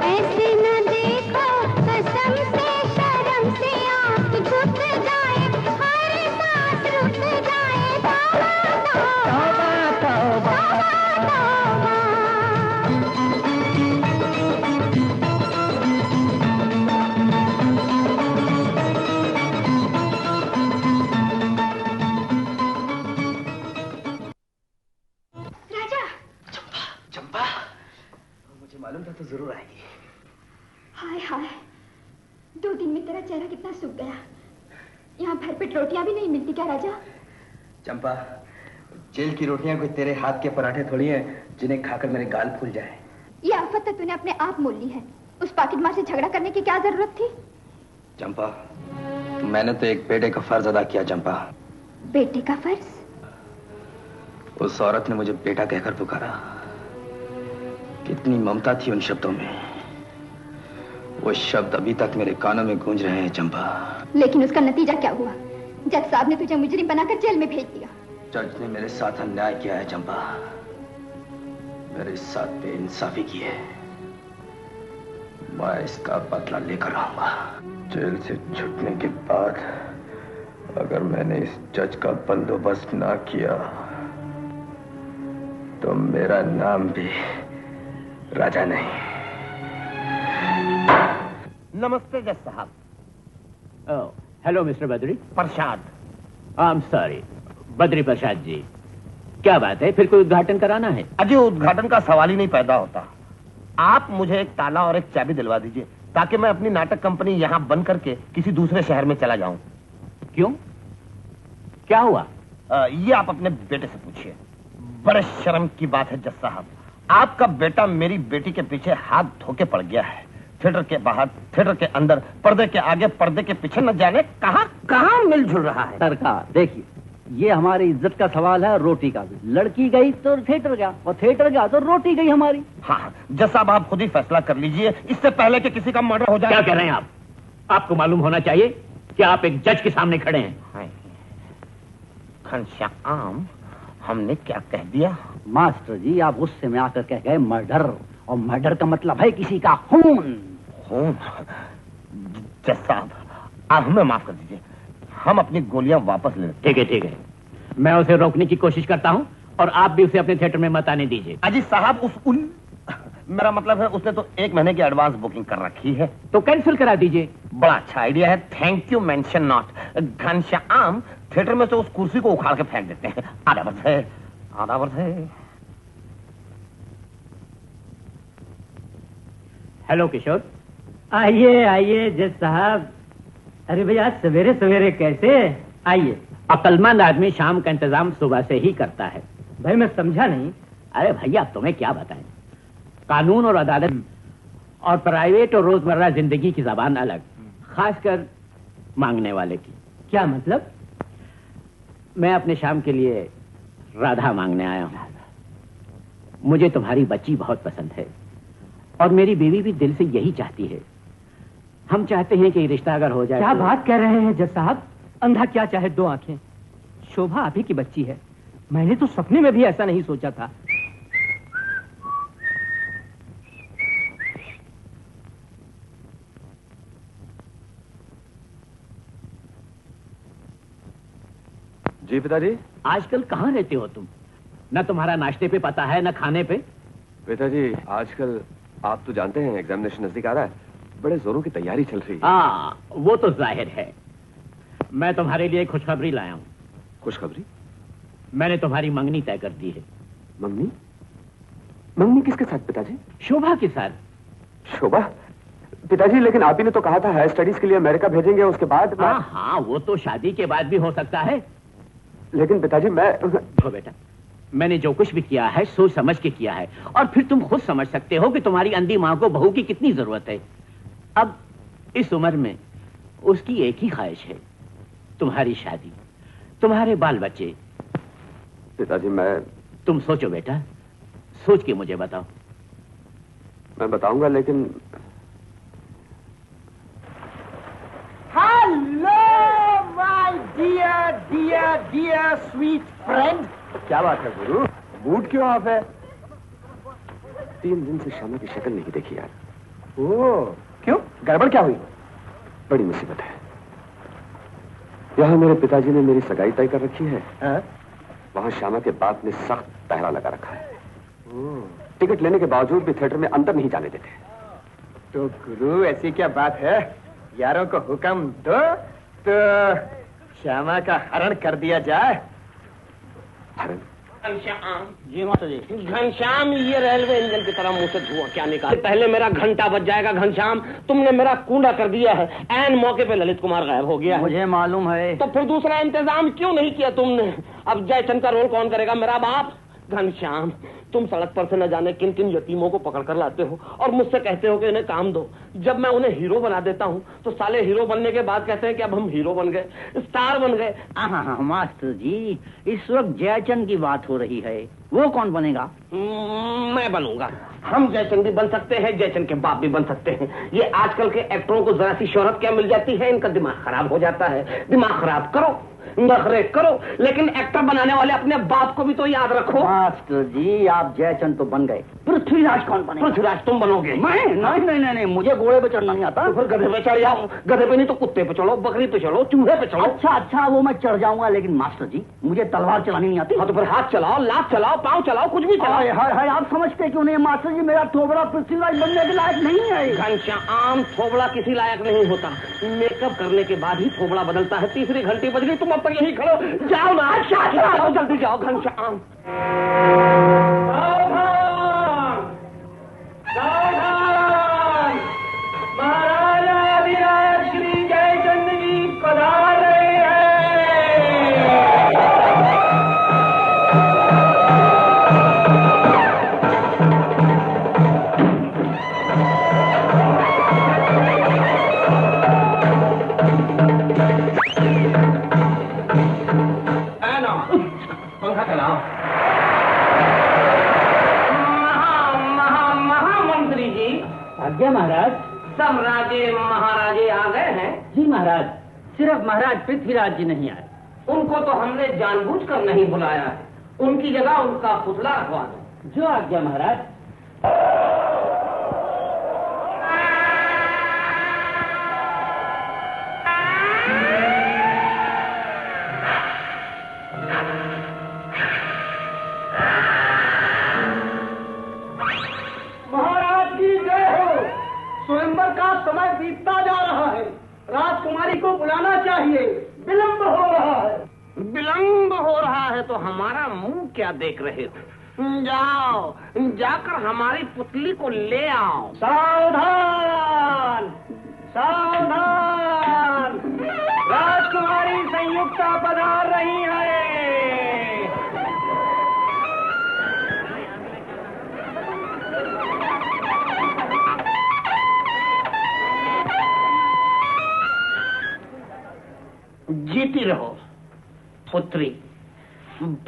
ऐसे न देखो कसम से शर्म से आँख झुक जाए, हर सांस रुक जाए तौबा तौबा तौबा। चंपा, मुझे मालूम था तो जरूर आएगी। हाय हाय, 2 दिन में तेरा चेहरा कितना सूख गया। यहाँ भरपेट रोटियां भी नहीं मिलती क्या राजा? चंपा, जेल की रोटियां कोई तेरे हाथ के पराठे थोड़ी हैं जिन्हें खाकर मेरे गाल फूल जाए। ये आफत तो तूने अपने आप मोल ली है। उस पाकिट मार से झगड़ा करने की क्या जरूरत थी? चंपा, मैंने तो एक बेटे का फर्ज अदा किया। चंपा, बेटे का फर्ज? उस औरत ने मुझे बेटा कहकर पुकारा। कितनी ममता थी उन शब्दों में। वो शब्द अभी तक मेरे कानों में गूंज रहे हैं। चंपा, लेकिन उसका नतीजा क्या हुआ? जज साहब ने तुझे मुजरिम बनाकर जेल में भेज दिया। जज ने मेरे साथ अन्याय किया है चंपा, मेरे साथ बेइंसाफी की है। मैं इसका बदला लेकर आऊंगा। जेल से छूटने के बाद अगर मैंने इस जज का बंदोबस्त ना किया तो मेरा नाम भी राजा नहीं। नमस्ते जज साहब। Hello mister Badri. Prasad. I am sorry, Badri Prasad ji. क्या बात है, फिर कोई उद्घाटन कराना है? अजय, उद्घाटन का सवाल ही नहीं पैदा होता। आप मुझे एक ताला और एक चाबी दिलवा दीजिए ताकि मैं अपनी नाटक कंपनी यहाँ बंद करके किसी दूसरे शहर में चला जाऊं। क्यों, क्या हुआ? ये आप अपने बेटे से पूछिए। बड़े शर्म की बात है जज साहब, आपका बेटा मेरी बेटी के पीछे हाथ धोके पड़ गया है। थिएटर के बाहर, थिएटर के अंदर, पर्दे के आगे, पर्दे के पीछे, न जाने कहां मिलजुल रहा है। सरकार देखिए, ये हमारी इज्जत का सवाल है, रोटी का भी। लड़की गई तो थिएटर गया, और थिएटर गया तो रोटी गई हमारी। हाँ जज साहब, आप खुद ही फैसला कर लीजिए इससे पहले कि किसी का मर्डर हो जाए। क्या कह रहे हैं आप? आपको मालूम होना चाहिए कि आप एक जज के सामने खड़े हैं। घनश्याम, हमने क्या कह दिया? मास्टर जी, आप गुस्से में आकर कह गए मर्डर, और मर्डर का मतलब है किसी का खून। खून? जज साहब, आप हमें माफ कर दीजिए, हम अपनी गोलियां वापस ले लेते। ठीक है ठीक है, मैं उसे रोकने की कोशिश करता हूं और आप भी उसे अपने थिएटर में मत आने दीजिए। अजी साहब, मेरा मतलब है उसने तो 1 महीने की एडवांस बुकिंग कर रखी है। तो कैंसिल करा दीजिए। बड़ा अच्छा आइडिया है, thank you mention not. Ghanshyam, theatre में से उस कुर्सी को उखाड़ के फेंक देते हैं। आधा वर्ष है, आधा वर्ष है। हेलो किशोर। आइए आइए जज साहब। अरे भैया, सवेरे सवेरे कैसे? आइए। अक्लमंद आदमी शाम का इंतजाम सुबह से ही करता है। भाई मैं समझा नहीं। अरे भैया, तुम्हें क्या बताएं, कानून और अदालत और प्राइवेट और रोजमर्रा जिंदगी की जबान अलग, खासकर मांगने वाले की। क्या मतलब? मैं अपने शाम के लिए राधा मांगने आया हूं। मुझे तुम्हारी बच्ची बहुत पसंद है और मेरी बीवी भी दिल से यही चाहती है। हम चाहते हैं कि रिश्ता अगर हो जाए। क्या बात कह रहे हैं जज साहब? अंधा क्या चाहे 2 आंखें। शोभा आप ही की बच्ची है। मैंने तो सपने में भी ऐसा नहीं सोचा था। जी पिताजी। आजकल कहाँ रहते हो तुम? न तुम्हारा नाश्ते पे पता है, न खाने पे। पिताजी, आजकल आप तो जानते हैं एग्जामिनेशन नजदीक आ रहा है, बड़े जोरों की तैयारी चल रही है। हाँ, वो तो जाहिर है। मैं तुम्हारे लिए खुशखबरी लाया हूँ। खुशखबरी? मैंने तुम्हारी मंगनी तय कर दी है। मंगनी? मंगनी किसके साथ पिताजी? शोभा के साथ। शोभा? पिताजी, लेकिन आप ही ने तो कहा था हायर स्टडीज के लिए अमेरिका भेजेंगे, उसके बाद। हाँ, वो तो शादी के बाद भी हो सकता है। लेकिन पिताजी मैं देखो बेटा, मैंने जो कुछ भी किया है सोच समझ के किया है, और फिर तुम खुद समझ सकते हो कि तुम्हारी अंधी माँ को बहू की कितनी जरूरत है। अब इस उम्र में उसकी एक ही ख्वाहिश है, तुम्हारी शादी, तुम्हारे बाल बच्चे। पिताजी, मैं तुम सोचो बेटा, सोच के मुझे बताओ। मैं बताऊंगा, लेकिन hello my dear dear dear sweet friend. क्या बात है गुरु, मूड क्यों ऑफ है? 3 दिन से श्यामा की शक्ल नहीं देखी यार। ओह, क्यों? गड़बड़ क्या हुई? बड़ी मुसीबत है। यहाँ मेरे पिताजी ने मेरी सगाई तय कर रखी है। वहाँ श्यामा के बाप ने सख्त पहरा लगा रखा है। टिकट लेने के बावजूद भी थिएटर में अंदर नहीं जाने देते। तो गुरु ऐसी क्या बात है? यारों को हुक्म दो तो श्यामा का हरण कर दिया जाए। हरण? घनश्याम जी माता जी। घनश्याम, ये रेलवे इंजन की तरह मुंह से धुआं क्या निकाल? पहले मेरा घंटा बज जाएगा घनश्याम। तुमने मेरा कूड़ा कर दिया है। ऐन मौके पे ललित कुमार गायब हो गया है। मुझे मालूम है। तो फिर दूसरा इंतजाम क्यों नहीं किया तुमने? अब जयचंद का रोल कौन करेगा? मेरा बाप। घनश्याम, तुम सड़क पर से न जाने किन किन यतीमों को पकड़ कर लाते हो और मुझसे कहते हो कि इन्हें काम दो। जब मैं उन्हें हीरो बना देता हूँ तो साले हीरो बनने के बाद कहते हैं कि अब हम हीरो बन गए, स्टार बन गए। हाँ मास्टर जी, इस वक्त जयचंद की बात हो रही है। वो कौन बनेगा? मैं बनूंगा। हम जयचंद भी बन सकते हैं, जयचंद के बाप भी बन सकते हैं। ये आजकल के एक्टरों को जरा सी शोहरत क्या मिल जाती है, इनका दिमाग खराब हो जाता है। दिमाग खराब करो, नखरे करो, लेकिन एक्टर बनाने वाले अपने बाप को भी तो याद रखो। मास्टर जी, आप जयचंद तो बन गए, पृथ्वीराज कौन बनेगा? पृथ्वीराज तुम बनोगे। मैं? नहीं, मुझे घोड़े पे चढ़ना नहीं आता। तो फिर गधे पे चढ़ जाओ। गधे पे नहीं तो कुत्ते पे चढ़ो, बकरी पे चढ़ो, चूहे पे चढ़ो। अच्छा, वो मैं चढ़ जाऊंगा, लेकिन मास्टर जी मुझे तलवार चलानी नहीं आती। हाँ तो फिर हाथ चलाओ, लात चलाओ, पाँव चलाओ, कुछ भी चलाओ। हाय, आप समझते क्यों नहीं मास्टर जी? मेरा थोबड़ा पृथ्वीराज बनने के लायक नहीं है। घनश्याम, थोबड़ा किसी लायक नहीं होता। मेकअप करने के बाद ही थोबड़ा बदलता है। तीसरी घंटी बज गई, तुम अब तक यही खड़ो। जाओ ना, जाओ, जल्दी जाओ घनश्याम। महाराजा अधिराज श्री जयचंद जी पधार रहे पंखा चलाओ। महामंत्री जी। आज्ञा महाराज। सब राजे महाराजे आ गए हैं? जी महाराज, सिर्फ महाराज पृथ्वीराज जी नहीं आए। उनको तो हमने जानबूझकर नहीं बुलाया है। उनकी जगह उनका पुतला रखवा दो। जो आज्ञा महाराज। महाराज की जय हो। स्वयंवर का समय बीतता जा रहा है। राजकुमारी को बुलाना चाहिए, विलंब हो रहा है। विलंब हो रहा है तो हमारा मुंह क्या देख रहे हो? जाओ, जाकर हमारी पुतली को ले आओ। सावधान, सावधान, राजकुमारी संयुक्ता पधार रही है। जीती रहो पुत्री।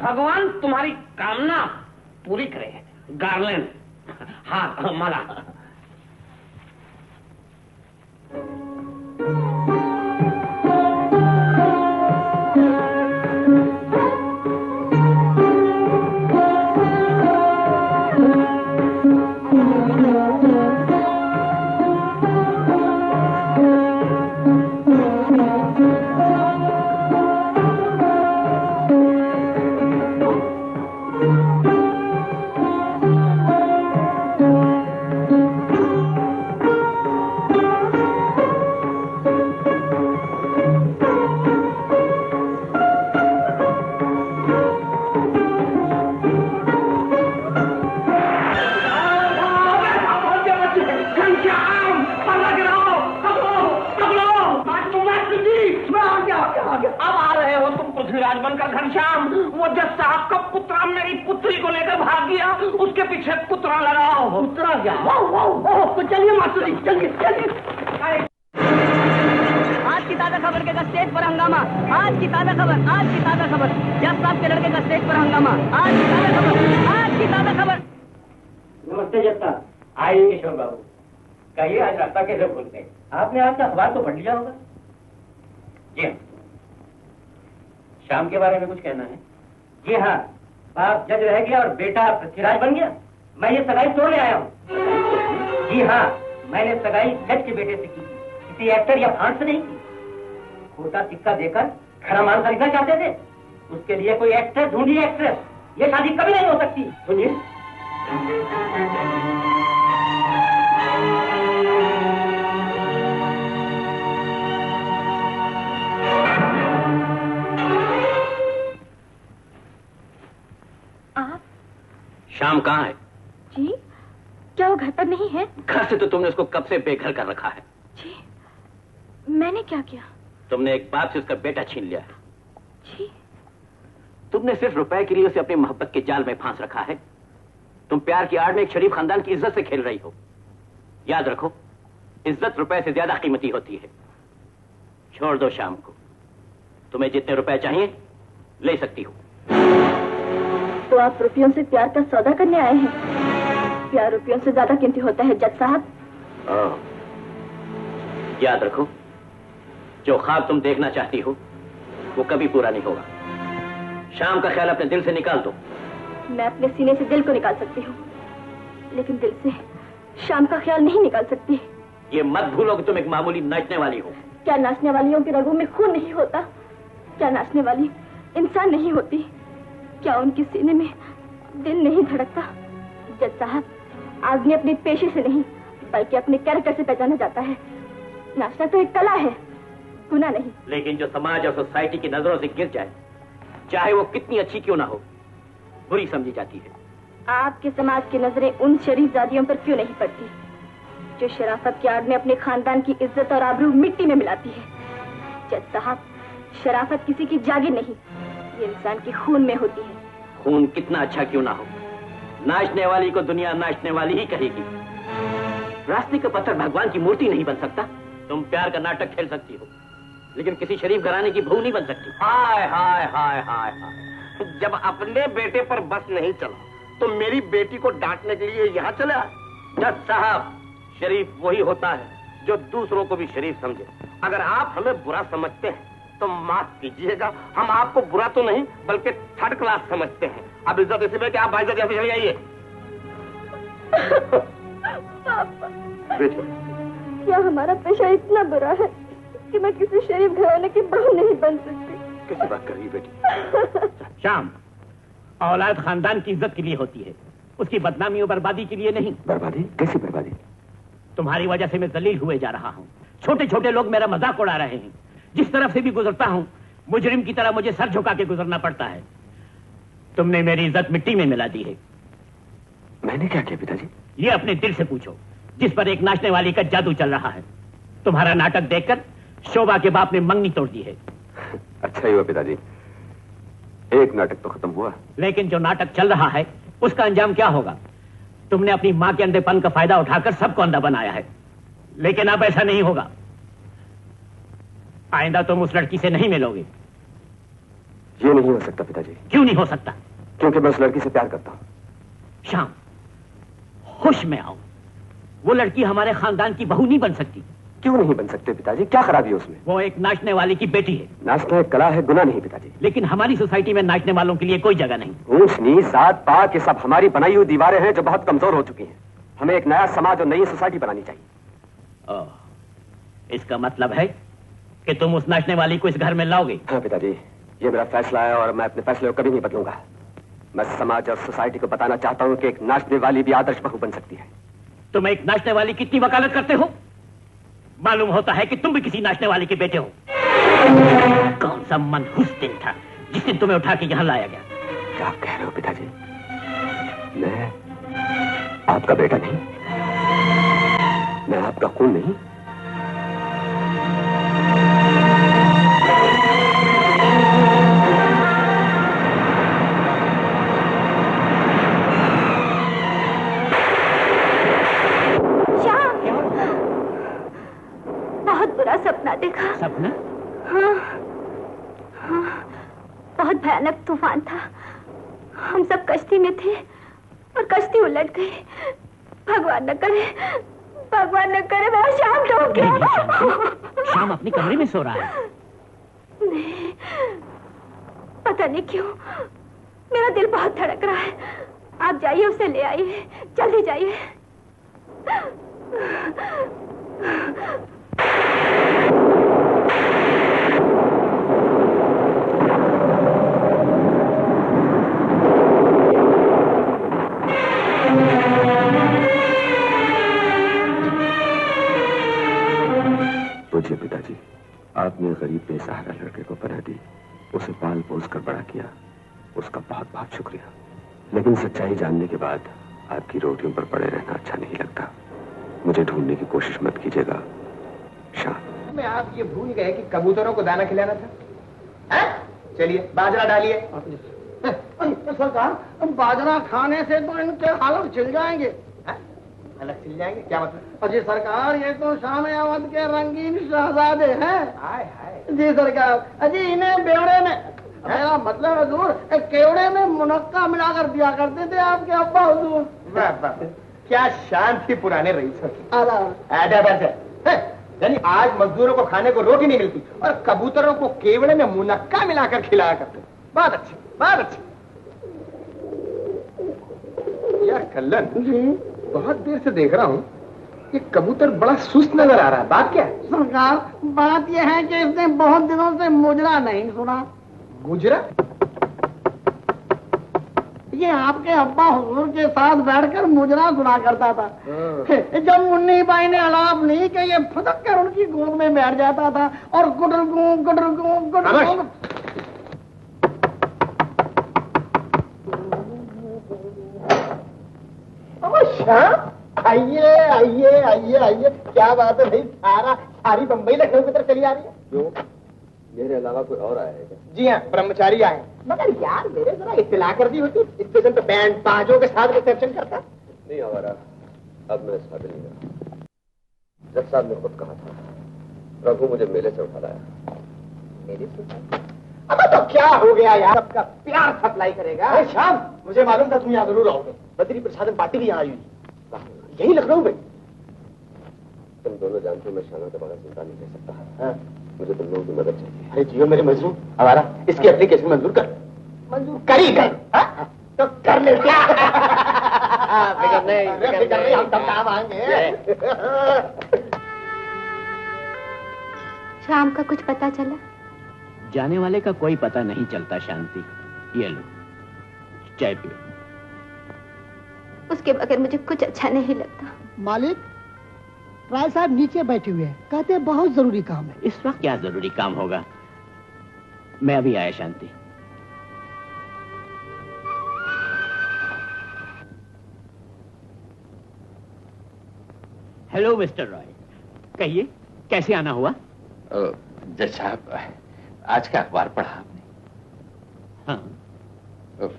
भगवान तुम्हारी कामना पूरी करे। गार्लैंड, हाँ माला। अब आ रहे हो तुम पृथ्वीराज बनकर घनश्याम। वो जज साहब का पुत्रा मेरी पुत्री को लेकर भाग गया, उसके पीछे पुत्रा लगाओ। पुत्रा क्या? तो चलिए मास्टर जी, चलिए चलिए। की ताजा खबर के स्टेज पर हंगामा, आज की ताजा खबर, आज की ताजा खबर, जज साहब के लड़के का स्टेज पर हंगामा, आज की ताजा खबर, आज की ताजा खबर। नमस्ते जज साहब। आइए किशोर बाबू, कहिए आज रास्ता कैसे भूल गए? आपने आज का अखबार तो पढ़ लिया होगा। जी हाँ। शाम के बारे में कुछ कहना है? जी हाँ, बाप जज रह गया और बेटा पृथ्वीराज बन गया। मैं ये सगाई तोड़ ले आया हूँ। जी हाँ, मैंने सगाई जज के बेटे से की, किसी एक्टर या भांड से नहीं की। खोटा सिक्का देकर खरा मान खरीदना चाहते थे, उसके लिए कोई एक्टर ढूंढिए, एक्ट्रेस। ये शादी कभी नहीं हो सकती। सुनिए, आप? शाम कहाँ है? जी, क्या वो घर पर नहीं है? घर से तो तुमने उसको कब से बेघर कर रखा है। जी, मैंने क्या किया? तुमने एक बाप से उसका बेटा छीन लिया है। जी, तुमने सिर्फ रुपए के लिए उसे अपनी मोहब्बत के जाल में फांस रखा है। तुम प्यार की आड़ में एक शरीफ खानदान की इज्जत से खेल रही हो। याद रखो, इज्जत रुपए से ज्यादा कीमती होती है। छोड़ दो शाम को, तुम्हें जितने रुपए चाहिए ले सकती हो। तो आप रुपयों से प्यार का सौदा करने आए हैं? प्यार रुपयों से ज्यादा कीमती होता है जज साहब। याद रखो, जो ख्वाब तुम देखना चाहती हो वो कभी पूरा नहीं होगा। शाम का ख्याल अपने दिल से निकाल दो। मैं अपने सीने से दिल को निकाल सकती हूँ, लेकिन दिल से शाम का ख्याल नहीं निकाल सकती। ये मत भूलो कि तुम एक मामूली नाचने वाली हो। क्या नाचने वालियों की रगों में खून नहीं होता? क्या नाचने वाली इंसान नहीं होती? क्या उनके सीने में दिल नहीं धड़कता? जज साहब, आदमी अपने पेशे से नहीं बल्कि अपने कैरेक्टर से पहचाना जाता है। नाचना तो एक कला है, गुनाह नहीं। लेकिन जो समाज और सोसाइटी की नजरों से गिर जाए, चाहे वो कितनी अच्छी क्यों ना हो, बुरी समझी जाती है। आपके समाज की नजरें उन शरीफजादियों पर क्यों नहीं पड़ती जो शराफत की आड़ में अपने खानदान की इज्जत और आबरू मिट्टी में मिलाती है? जज साहब, शराफत किसी की जागीर नहीं, ये इंसान के खून में होती है। खून कितना अच्छा क्यों ना हो, नाचने वाली को दुनिया नाचने वाली ही कहेगी। रास्ते का पत्थर भगवान की मूर्ति नहीं बन सकता। तुम प्यार का नाटक खेल सकती हो, लेकिन किसी शरीफ घराने की बहू नहीं बन सकती। हाय हाय हाय हाय हाय, जब अपने बेटे पर बस नहीं चला तो मेरी बेटी को डांटने के लिए यहाँ चला। जज साहब, शरीफ वही होता है जो दूसरों को भी शरीफ समझे। अगर आप हमें बुरा समझते हैं तो माफ कीजिएगा, हम आपको बुरा तो नहीं बल्कि थर्ड क्लास समझते हैं। अब इज्जत इसी में कि आप भाई से चले जाइए। क्या हमारा पेशा इतना बुरा है कि मैं किसी शरीफ घराने की बहू नहीं बन सकती? कैसी बात कर रही है बेटी? शाम, औलाद खानदान की इज्जत के लिए होती है, उसकी बदनामी और बर्बादी के लिए नहीं। बर्बादी? कैसी बर्बादी? तुम्हारी वजह से मैं जलील हुए जा रहा हूँ। छोटे छोटे लोग मेरा मजाक उड़ा रहे हैं। जिस तरफ से भी गुजरता हूँ, मुजरिम की तरह मुझे सर झुका के गुजरना पड़ता है। तुमने मेरी इज्जत मिट्टी में मिला दी है। मैंने क्या किया पिताजी? ये अपने दिल से पूछो, जिस पर एक नाचने वाली का जादू चल रहा है। तुम्हारा नाटक देखकर शोभा के बाप ने मंगनी तोड़ दी है। अच्छा ही हुआ पिताजी, एक नाटक तो खत्म हुआ। लेकिन जो नाटक चल रहा है उसका अंजाम क्या होगा? तुमने अपनी मां के अंधेपन का फायदा उठाकर सबको अंधा बनाया है, लेकिन अब ऐसा नहीं होगा। आइंदा तुम उस लड़की से नहीं मिलोगे। ये नहीं हो सकता पिताजी। क्यों नहीं हो सकता? क्योंकि मैं उस लड़की से प्यार करता हूँ। शाम, होश में आओ। वो लड़की हमारे खानदान की बहू नहीं बन सकती। क्यों नहीं बन सकते पिताजी? क्या खराबी है उसमें? वो एक नाचने वाली की बेटी है। नाचना एक कला है, गुनाह नहीं पिताजी। लेकिन हमारी सोसाइटी में नाचने वालों के लिए कोई जगह नहीं। ऊंच नीच जात पात ये सब हमारी बनाई हुई दीवारें हैं जो बहुत कमजोर हो चुकी हैं। हमें एक नया समाज और नई सोसाइटी बनानी चाहिए। इसका मतलब है कि तुम उस नाचने वाली को इस घर में लाओगे? हाँ पिताजी, ये मेरा फैसला है और मैं अपने फैसले को कभी नहीं बदलूंगा। मैं समाज और सोसाइटी को बताना चाहता हूँ कि एक नाचने वाली भी आदर्श बहू बन सकती है। तुम एक नाचने वाली कितनी वकालत करते हो? मालूम होता है कि तुम भी किसी नाचने वाले के बेटे हो। कौन सा मनहूस दिन था जिस दिन तुम्हें उठा के यहाँ लाया गया? क्या कह रहे हो पिताजी? मैं आपका बेटा नहीं, मैं आपका खून नहीं। बहुत बुरा सपना देखा। सपना? हाँ, हाँ, बहुत भयानक तूफान था। हम सब कश्ती में थे और कश्ती उलट गई। भगवान न करे मेरा श्याम डूब गया। श्याम अपने कमरे में सो रहा है। नहीं, पता नहीं क्यों मेरा दिल बहुत धड़क रहा है। आप जाइए, उसे ले आइए, जल्दी जाइए। मुझे पिताजी, आपने गरीब बेसहारा लड़के को पनाह दी, उसे पाल पोस कर बड़ा किया, उसका बहुत बहुत शुक्रिया। लेकिन सच्चाई जानने के बाद आपकी रोटियों पर पड़े रहना अच्छा नहीं लगता। मुझे ढूंढने की कोशिश मत कीजिएगा। शाम में आप ये भूल गए कि कबूतरों को दाना खिलाना था। चलिए बाजरा डालिए। सरकार, बाजरा खाने से तो इनके हालत छिल जाएंगे। अलग छिल जाएंगे? क्या मतलब? अजी सरकार, ये तो शाम अवध के रंगीन शहजादे हैं। हाय हाय। जी सरकार, अजी इन्हें बेवड़े में, मेरा मतलब हुजूर, केवड़े में मुनक्का मिलाकर दिया करते थे आपके अब्बा हुजूर। वाह वाह, क्या शान थी पुराने रईसों की। यानी आज मजदूरों को खाने को रोटी नहीं मिलती और कबूतरों को केवड़े में मुनक्का मिलाकर खिलाया करते। बहुत अच्छी, बहुत अच्छी। यार कल्लन, बहुत देर से देख रहा हूँ ये कबूतर बड़ा सुस्त नजर आ रहा है। बात क्या है? सरकार, बात यह है कि इसने बहुत दिनों से मुजरा नहीं सुना। मुजरा? ये आपके अब्बा हुजूर के साथ बैठकर मुजरा सुना करता था। जब मुन्नी बाई ने अलाप नहीं कि ये फटक कर उनकी गोद में बैठ जाता था और गुडरगू गुडरगू गुडरगू। आइए आइए आइए आइए, क्या बात है भाई, सारी बम्बई लखनऊ की तरफ चली आ रही है। क्यों? मेरे अलावा कोई और आया है क्या? जी हाँ, ब्रह्मचारी आए। मगर यार मेरे जरा इत्तला कर दी होती, स्टेशन पे बैंड बाजों के साथ रिसेप्शन करता। नहीं हमारा, अब मैं इस काबिल नहीं रहा। जज साहब ने खुद कहा था, प्रभु मुझे मेले से उठा लाया। मेले से? अब तो क्या हो गया यार, सबका प्यार सप्लाई करेगा। शाम, मुझे मालूम था तुम यहाँ जरूर आओगे। बद्री प्रसादन पार्टी भी यहाँ आई हुई, यही लखनऊ में। तुम दोनों जानते हो मैं शाना के बगैर जिंदा नहीं रह सकता। मुझे तुम लोगों की मदद चाहिए। अरे जियो मेरे मजनू, हमारा इसकी एप्लीकेशन मंजूर कर। मंजूर करी कर तो कर ले। क्या फिक्र नहीं, हम सब काम आएंगे। शाम का कुछ पता चला? जाने वाले का कोई पता नहीं चलता शांति। ये लो चाय पियो। उसके बगैर मुझे कुछ अच्छा नहीं लगता। मालिक, राय साहब नीचे बैठे हुए हैं, कहते हैं बहुत जरूरी काम है। इस वक्त क्या जरूरी काम होगा? मैं अभी आया शांति। हेलो मिस्टर रॉय, कहिए कैसे आना हुआ? जज साहब, आज का अखबार पढ़ा आपने? हाँ।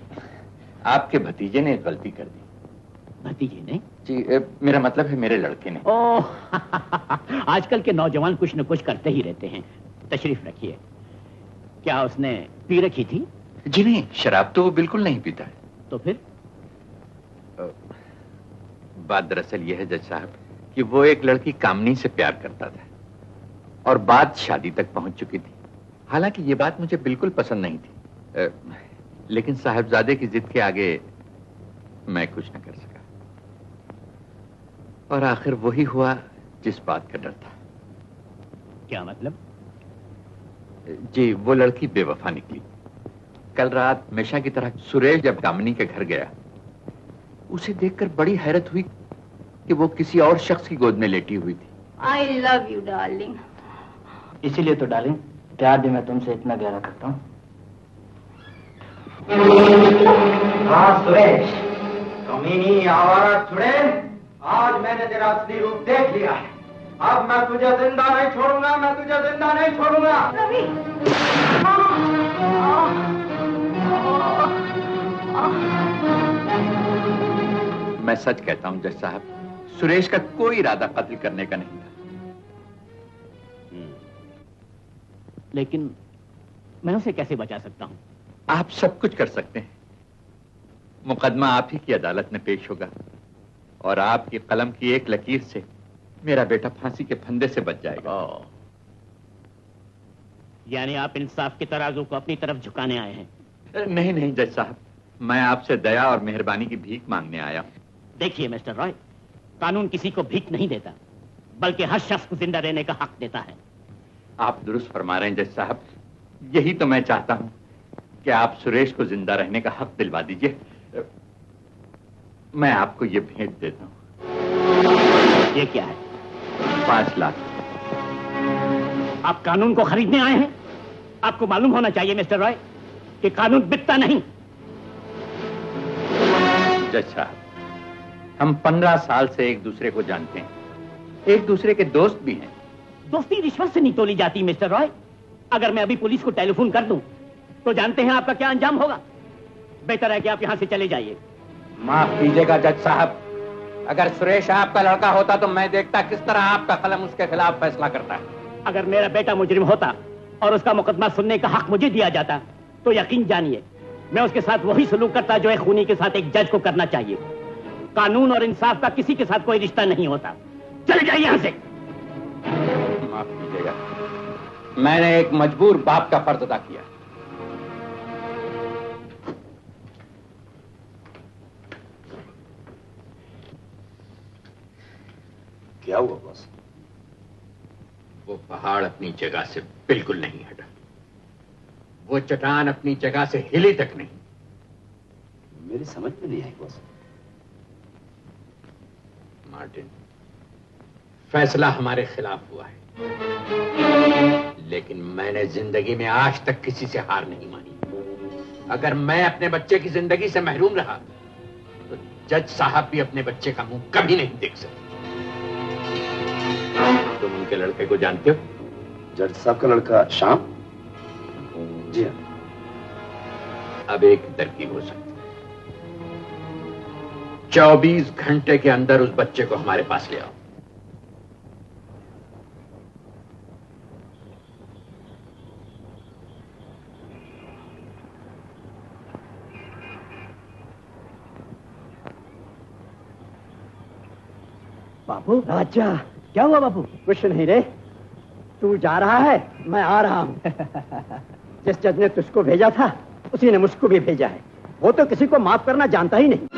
आपके भतीजे ने गलती कर दी। भतीजे ने? जी, मेरा मतलब है मेरे लड़के ने। ओह आजकल के नौजवान कुछ न कुछ करते ही रहते हैं। तशरीफ रखिए। क्या उसने पी रखी थी? जी नहीं, शराब तो वो बिल्कुल नहीं पीता है। तो फिर? बात दरअसल यह है जज साहब कि वो एक लड़की कामनी से प्यार करता था और बात शादी तक पहुंच चुकी थी। हालांकि ये बात मुझे बिल्कुल पसंद नहीं थी, लेकिन साहबजादे की जिद के आगे मैं कुछ न कर सका और आखिर वही हुआ जिस बात का डर था। क्या मतलब? जी, वो लड़की बेवफा निकली। कल रात हमेशा की तरह सुरेश जब कामनी के घर गया, उसे देखकर बड़ी हैरत हुई कि वो किसी और शख्स की गोद में लेटी हुई थी। I love you, darling. इसीलिए तो डार्लिंग, प्यार भी मैं तुमसे इतना गहरा करता हूँ। हाँ सुरेश, कमीनी आवारा चुड़ैल, आज मैंने तेरा असली रूप देख लिया है। अब मैं तुझे जिंदा नहीं छोड़ूंगा, मैं तुझे जिंदा नहीं छोड़ूंगा। रवि, मैं सच कहता हूं जज साहब, सुरेश का कोई इरादा कत्ल करने का नहीं था। लेकिन मैं उसे कैसे बचा सकता हूं? आप सब कुछ कर सकते हैं। मुकदमा आप ही की अदालत में पेश होगा और आपकी कलम की एक लकीर से मेरा बेटा फांसी के फंदे से बच जाएगा। यानी आप इंसाफ के तराजू को अपनी तरफ झुकाने आए हैं? नहीं नहीं जज साहब, मैं आपसे दया और मेहरबानी की भीख मांगने आया हूं। देखिए मिस्टर रॉय, कानून किसी को भीख नहीं देता, बल्कि हर शख्स को जिंदा रहने का हक देता है। आप दुरुस्त फरमा रहे हैं जज साहब, यही तो मैं चाहता हूं कि आप सुरेश को जिंदा रहने का हक दिलवा दीजिए। मैं आपको ये भेंट देता हूं। ये क्या है? 5 लाख। आप कानून को खरीदने आए हैं? आपको मालूम होना चाहिए मिस्टर रॉय कि कानून बिकता नहीं। जज साहब, हम 15 साल से एक दूसरे को जानते हैं, एक दूसरे के दोस्त भी हैं। दोस्ती रिश्वत से नहीं तोली जाती मिस्टर रॉय। अगर मैं अभी पुलिस को टेलीफोन कर दूं तो जानते हैं आपका क्या अंजाम होगा। बेहतर है कि आप यहां से चले जाइए। माफ कीजिएगा जज साहब, अगर सुरेश आपका लड़का होता तो मैं देखता किस तरह आपका कलम उसके खिलाफ फैसला करता है। अगर मेरा बेटा मुजरिम होता और उसका मुकदमा सुनने का हक मुझे दिया जाता तो यकीन जानिए मैं उसके साथ वही सलूक करता जो एक खूनी के साथ एक जज को करना चाहिए। कानून और इंसाफ का किसी के साथ कोई रिश्ता नहीं होता। चले जाइए यहां से। माफ कीजिएगा, मैंने एक मजबूर बाप का फर्ज अदा किया। क्या हुआ बॉस? वो पहाड़ अपनी जगह से बिल्कुल नहीं हटा, वो चट्टान अपनी जगह से हिली तक नहीं। मेरी समझ में नहीं आई बॉस। मार्टिन, फैसला हमारे खिलाफ हुआ है, लेकिन मैंने जिंदगी में आज तक किसी से हार नहीं मानी। अगर मैं अपने बच्चे की जिंदगी से महरूम रहा तो जज साहब भी अपने बच्चे का मुंह कभी नहीं देख सकते। तुम उनके लड़के को जानते हो? जज साहब का लड़का श्याम? जी हाँ। अब एक तरकीब हो सकती है। 24 घंटे के अंदर उस बच्चे को हमारे पास ले आओ। बापू। राजा, क्या हुआ बापू? कुछ नहीं रे, तू जा रहा है, मैं आ रहा हूं। जिस जज ने तुझको भेजा था उसी ने मुझको भी भेजा है। वो तो किसी को माफ करना जानता ही नहीं।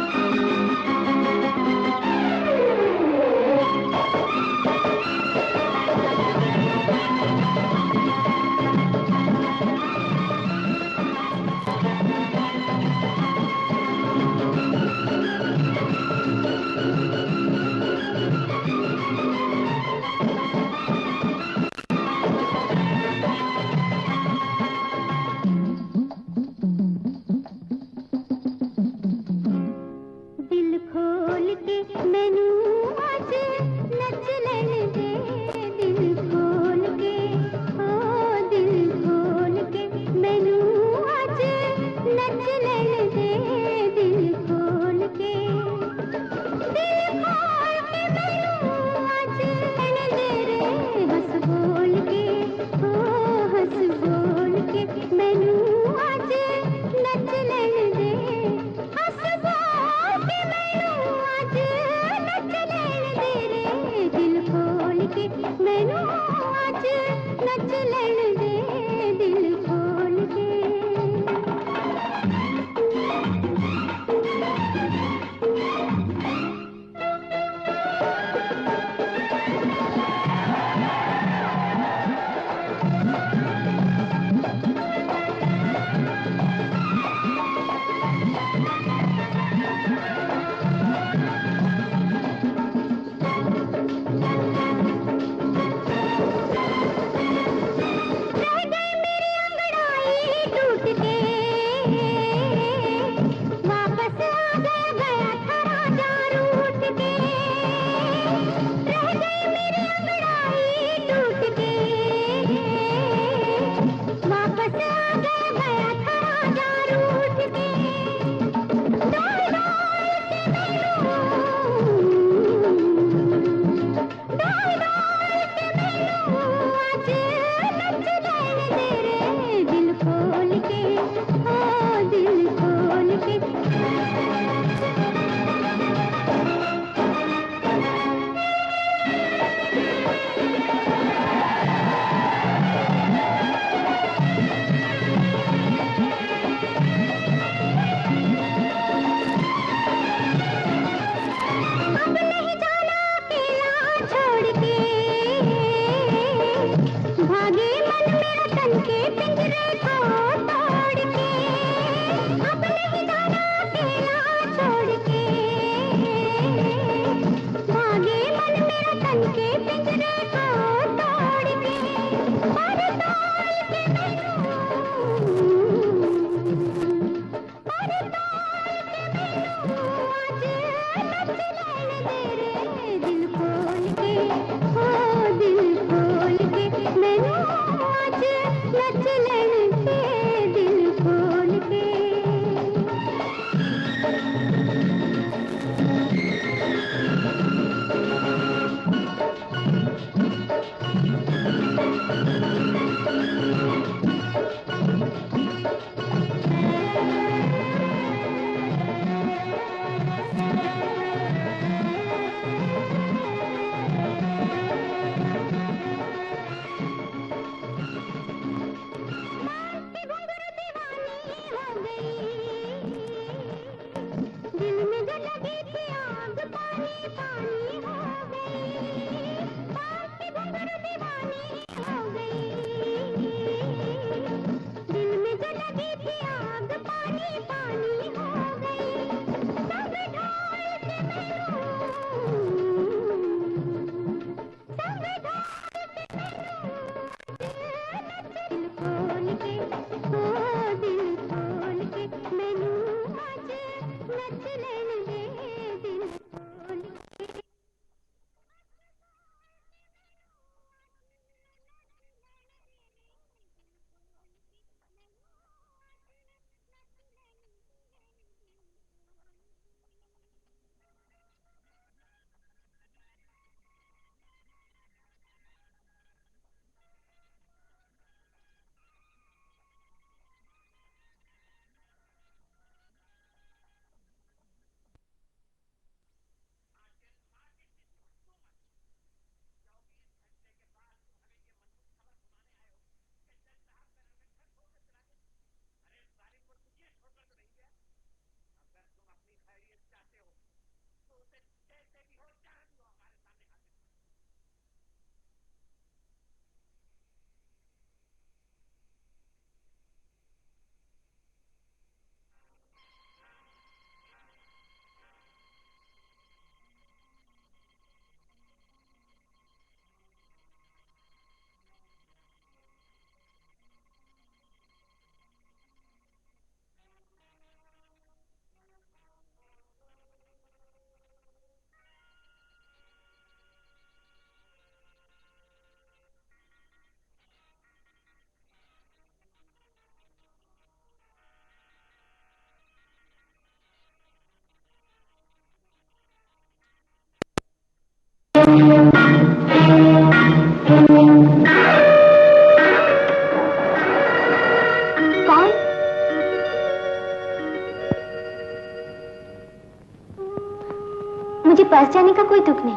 मुझे पास जाने का कोई दुख नहीं,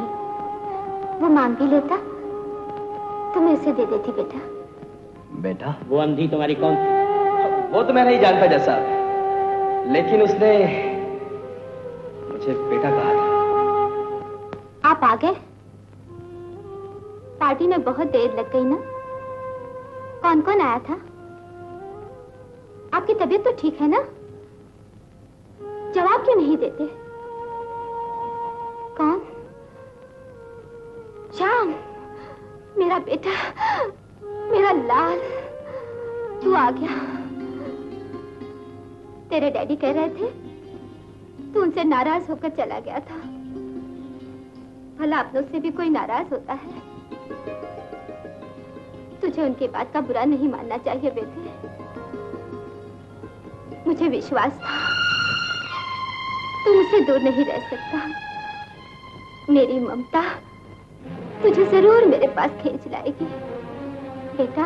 वो मांग भी लेता तो मैं उसे दे देती। बेटा बेटा वो अंधी तुम्हारी कौन थी? वो तो मैं नहीं जानता जैसा, लेकिन उसने मुझे बेटा कहा था। आप आ गए? पार्टी में बहुत देर लग गई ना। कौन कौन आया था? आपकी तबीयत तो ठीक है ना? जवाब क्यों नहीं देते? कौन? श्याम, मेरा बेटा, मेरा लाल, तू आ गया। तेरे डैडी कह रहे थे तू उनसे नाराज होकर चला गया था। भला अपनों से भी कोई नाराज होता है? तुझे उनकी बात का बुरा नहीं मानना चाहिए बेटे। मुझे विश्वास था तू मुझसे दूर नहीं रह सकता। मेरी ममता तुझे जरूर मेरे पास खींच लाएगी। बेटा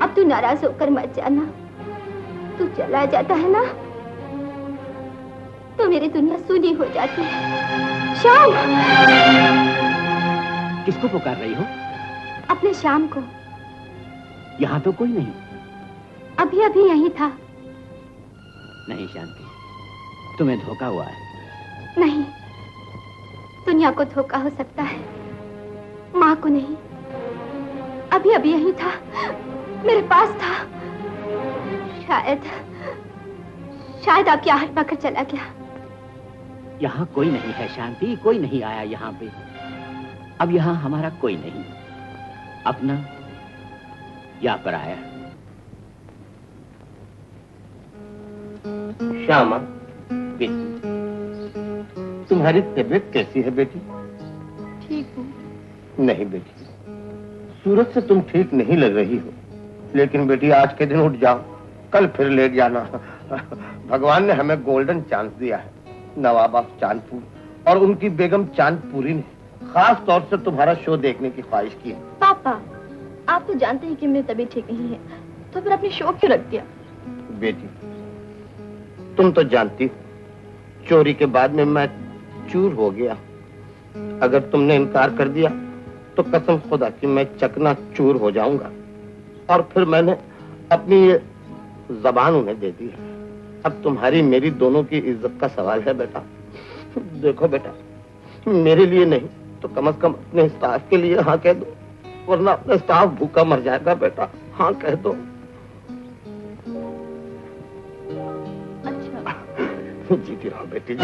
अब तू नाराज होकर मत जाना। तू चला जाता है ना तो मेरी दुनिया सूनी हो जाती है। श्याम, किसको पुकार रही हो? अपने श्याम को। यहाँ तो कोई नहीं। अभी अभी यही था। नहीं शांति, तुम्हें धोखा हुआ है। नहीं, दुनिया को धोखा हो सकता है, माँ को नहीं। अभी अभी यही था, मेरे पास था। शायद आपकी आहट पाकर चला गया। यहाँ कोई नहीं है शांति, कोई नहीं आया यहाँ पे। अब यहाँ हमारा कोई नहीं, अपना या पराया। श्यामा बेटी, तुम्हारी तबीयत कैसी है बेटी? ठीक हूँ। नहीं बेटी, सूरत से तुम ठीक नहीं लग रही हो, लेकिन बेटी आज के दिन उठ जाओ, कल फिर लेट जाना। भगवान ने हमें गोल्डन चांस दिया है। नवाब ऑफ चांदपुर और उनकी बेगम चांदपुरी ने खास तौर से तुम्हारा शो देखने की ख्वाहिश की है। पापा, आप तो जानते हैं कि मेरी तबीयत ठीक नहीं है, तो फिर अपनी शो क्यों रख दिया? बेटी, तुम तो जानती हो, चोरी के बाद में मैं चूर हो गया। अगर तुमने इनकार कर दिया तो कसम खुदा की मैं चकना चूर हो जाऊंगा। और फिर मैंने अपनी ये जबान उन्हें दे दी है। अब तुम्हारी मेरी दोनों की इज्जत का सवाल है बेटा। देखो बेटा, मेरे लिए नहीं तो कम से कम अपने स्टाफ के लिए हाँ कह दो, वरना अपना स्टाफ भूखा मर जाएगा बेटा। हाँ कह दो। अच्छा। जीती रहो बेटी।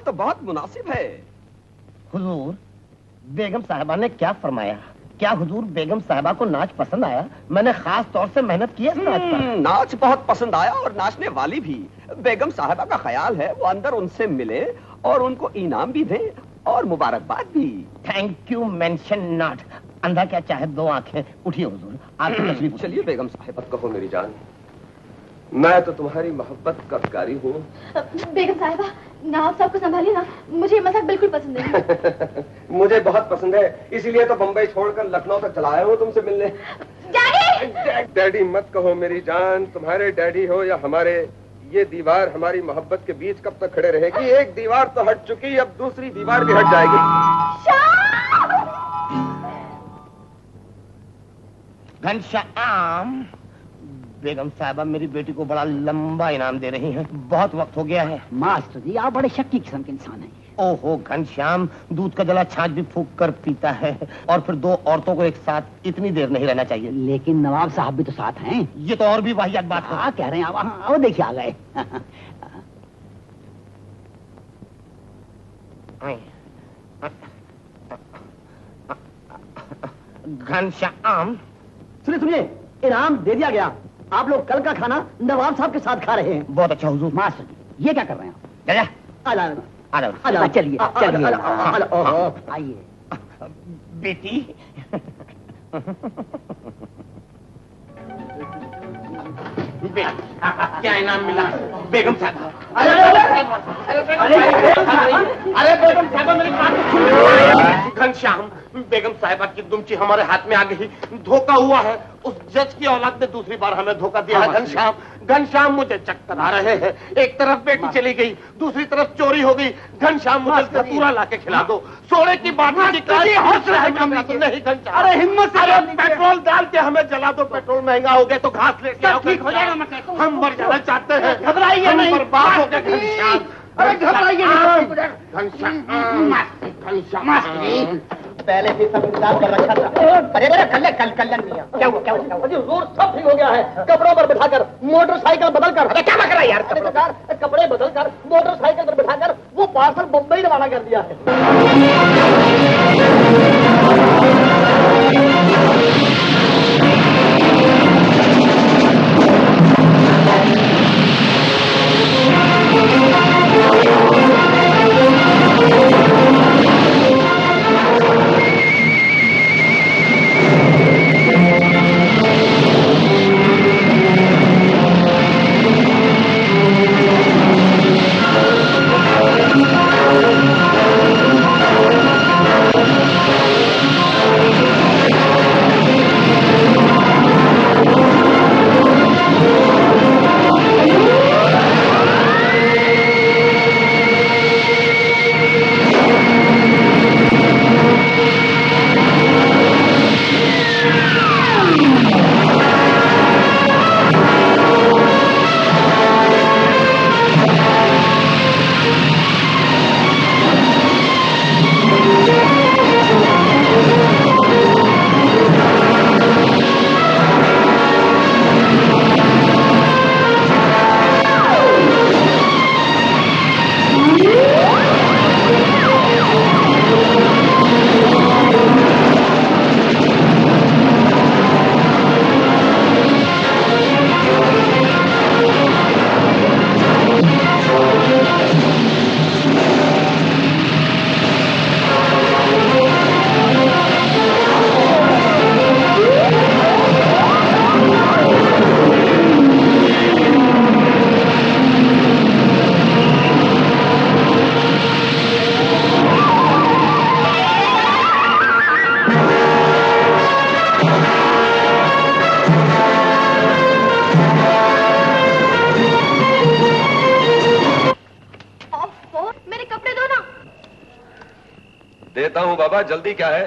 तो बहुत मुनासिब है। हुजूर, बेगम साहिबा ने क्या फरमाया? क्या हुजूर बेगम साहिबा को नाच पसंद आया? मैंने खास तौर से मेहनत की है इस नाच पर। नाच बहुत पसंद आया और नाचने वाली भी। बेगम साहिबा का ख्याल है वो अंदर उनसे मिले और उनको इनाम भी दें और मुबारकबाद भी। Thank you mention not. अंधा क्या चाहे दो आंखें। उठिए हुजूर, आपकी तशरीफ। चलिए बेगम साहिबा। कहो मेरी जान, मैं तो तुम्हारी मोहब्बत का भिखारी हूँ। बेगम साहिबा, नवाब साहब को संभालिए ना, मुझे ये मजाक बिल्कुल पसंद नहीं। मुझे बहुत पसंद है, इसीलिए तो बंबई छोड़कर लखनऊ तक चला आया हूँ तुमसे मिलने। डैडी! डैडी मत कहो मेरी जान, तुम्हारे डैडी हो या हमारे, ये दीवार हमारी मोहब्बत के बीच कब तक खड़े रहेगी? एक दीवार तो हट चुकी, अब दूसरी दीवार भी हट जाएगी। घनश्याम, बेगम साहिबा मेरी बेटी को बड़ा लंबा इनाम दे रही हैं। बहुत वक्त हो गया है। मास्टर जी, आप बड़े शक्की किस्म के इंसान हैं। ओहो घनश्याम, दूध का जला छाछ भी फूंक कर पीता है, और फिर दो औरतों को एक साथ इतनी देर नहीं रहना चाहिए। लेकिन नवाब साहब भी तो साथ हैं। ये तो और भी वाहियात बात है। हाँ, कह रहे हैं आप। वो देखिए आ गए। घनश्याम, सुनिए, इनाम दे दिया गया। आप लोग कल का खाना नवाब साहब के साथ खा रहे हैं। बहुत अच्छा हुजूर। मास्टर जी, ये क्या कर रहे हैं आप? चलिए आइए। बेटी, क्या इनाम मिला? बेगम साहब। अरे बेगम साहबा मेरी बात। घनश्याम, बेगम साहिबा की दुमची हमारे हाथ में आ गई। धोखा हुआ है। उस जज की औलाद ने दूसरी बार हमें धोखा दिया है। घनश्याम, घनश्याम मुझे चक्कर आ रहे हैं। एक तरफ बेटी चली गई, दूसरी तरफ चोरी हो गई। घनश्याम मुझे पूरा लाके खिला दो। सोने की बात नहीं घनश्याम। अरे हिम्मत से पेट्रोल डाल के हमें जला दो। पेट्रोल महंगा हो गया तो घास लेके आओ। ठीक हो जाएगा। हम मर जाना चाहते हैं। घबराइए नहीं। बर्बाद हो गए घनश्याम। अरे घबराइए नहीं। घनश्याम पहले से सब इंतजाम कर रखा था। अरे कल्याण मियां, क्या हुआ? रोड सब ठीक हो गया है। कपड़ों पर बिठाकर, मोटरसाइकिल बदल कर। अरे क्या लग रहा है यार? कपड़े बदल कर, मोटरसाइकिल पर बिठाकर वो पार्सल मुंबई रवाना कर दिया है। देता हूँ बाबा, जल्दी क्या है?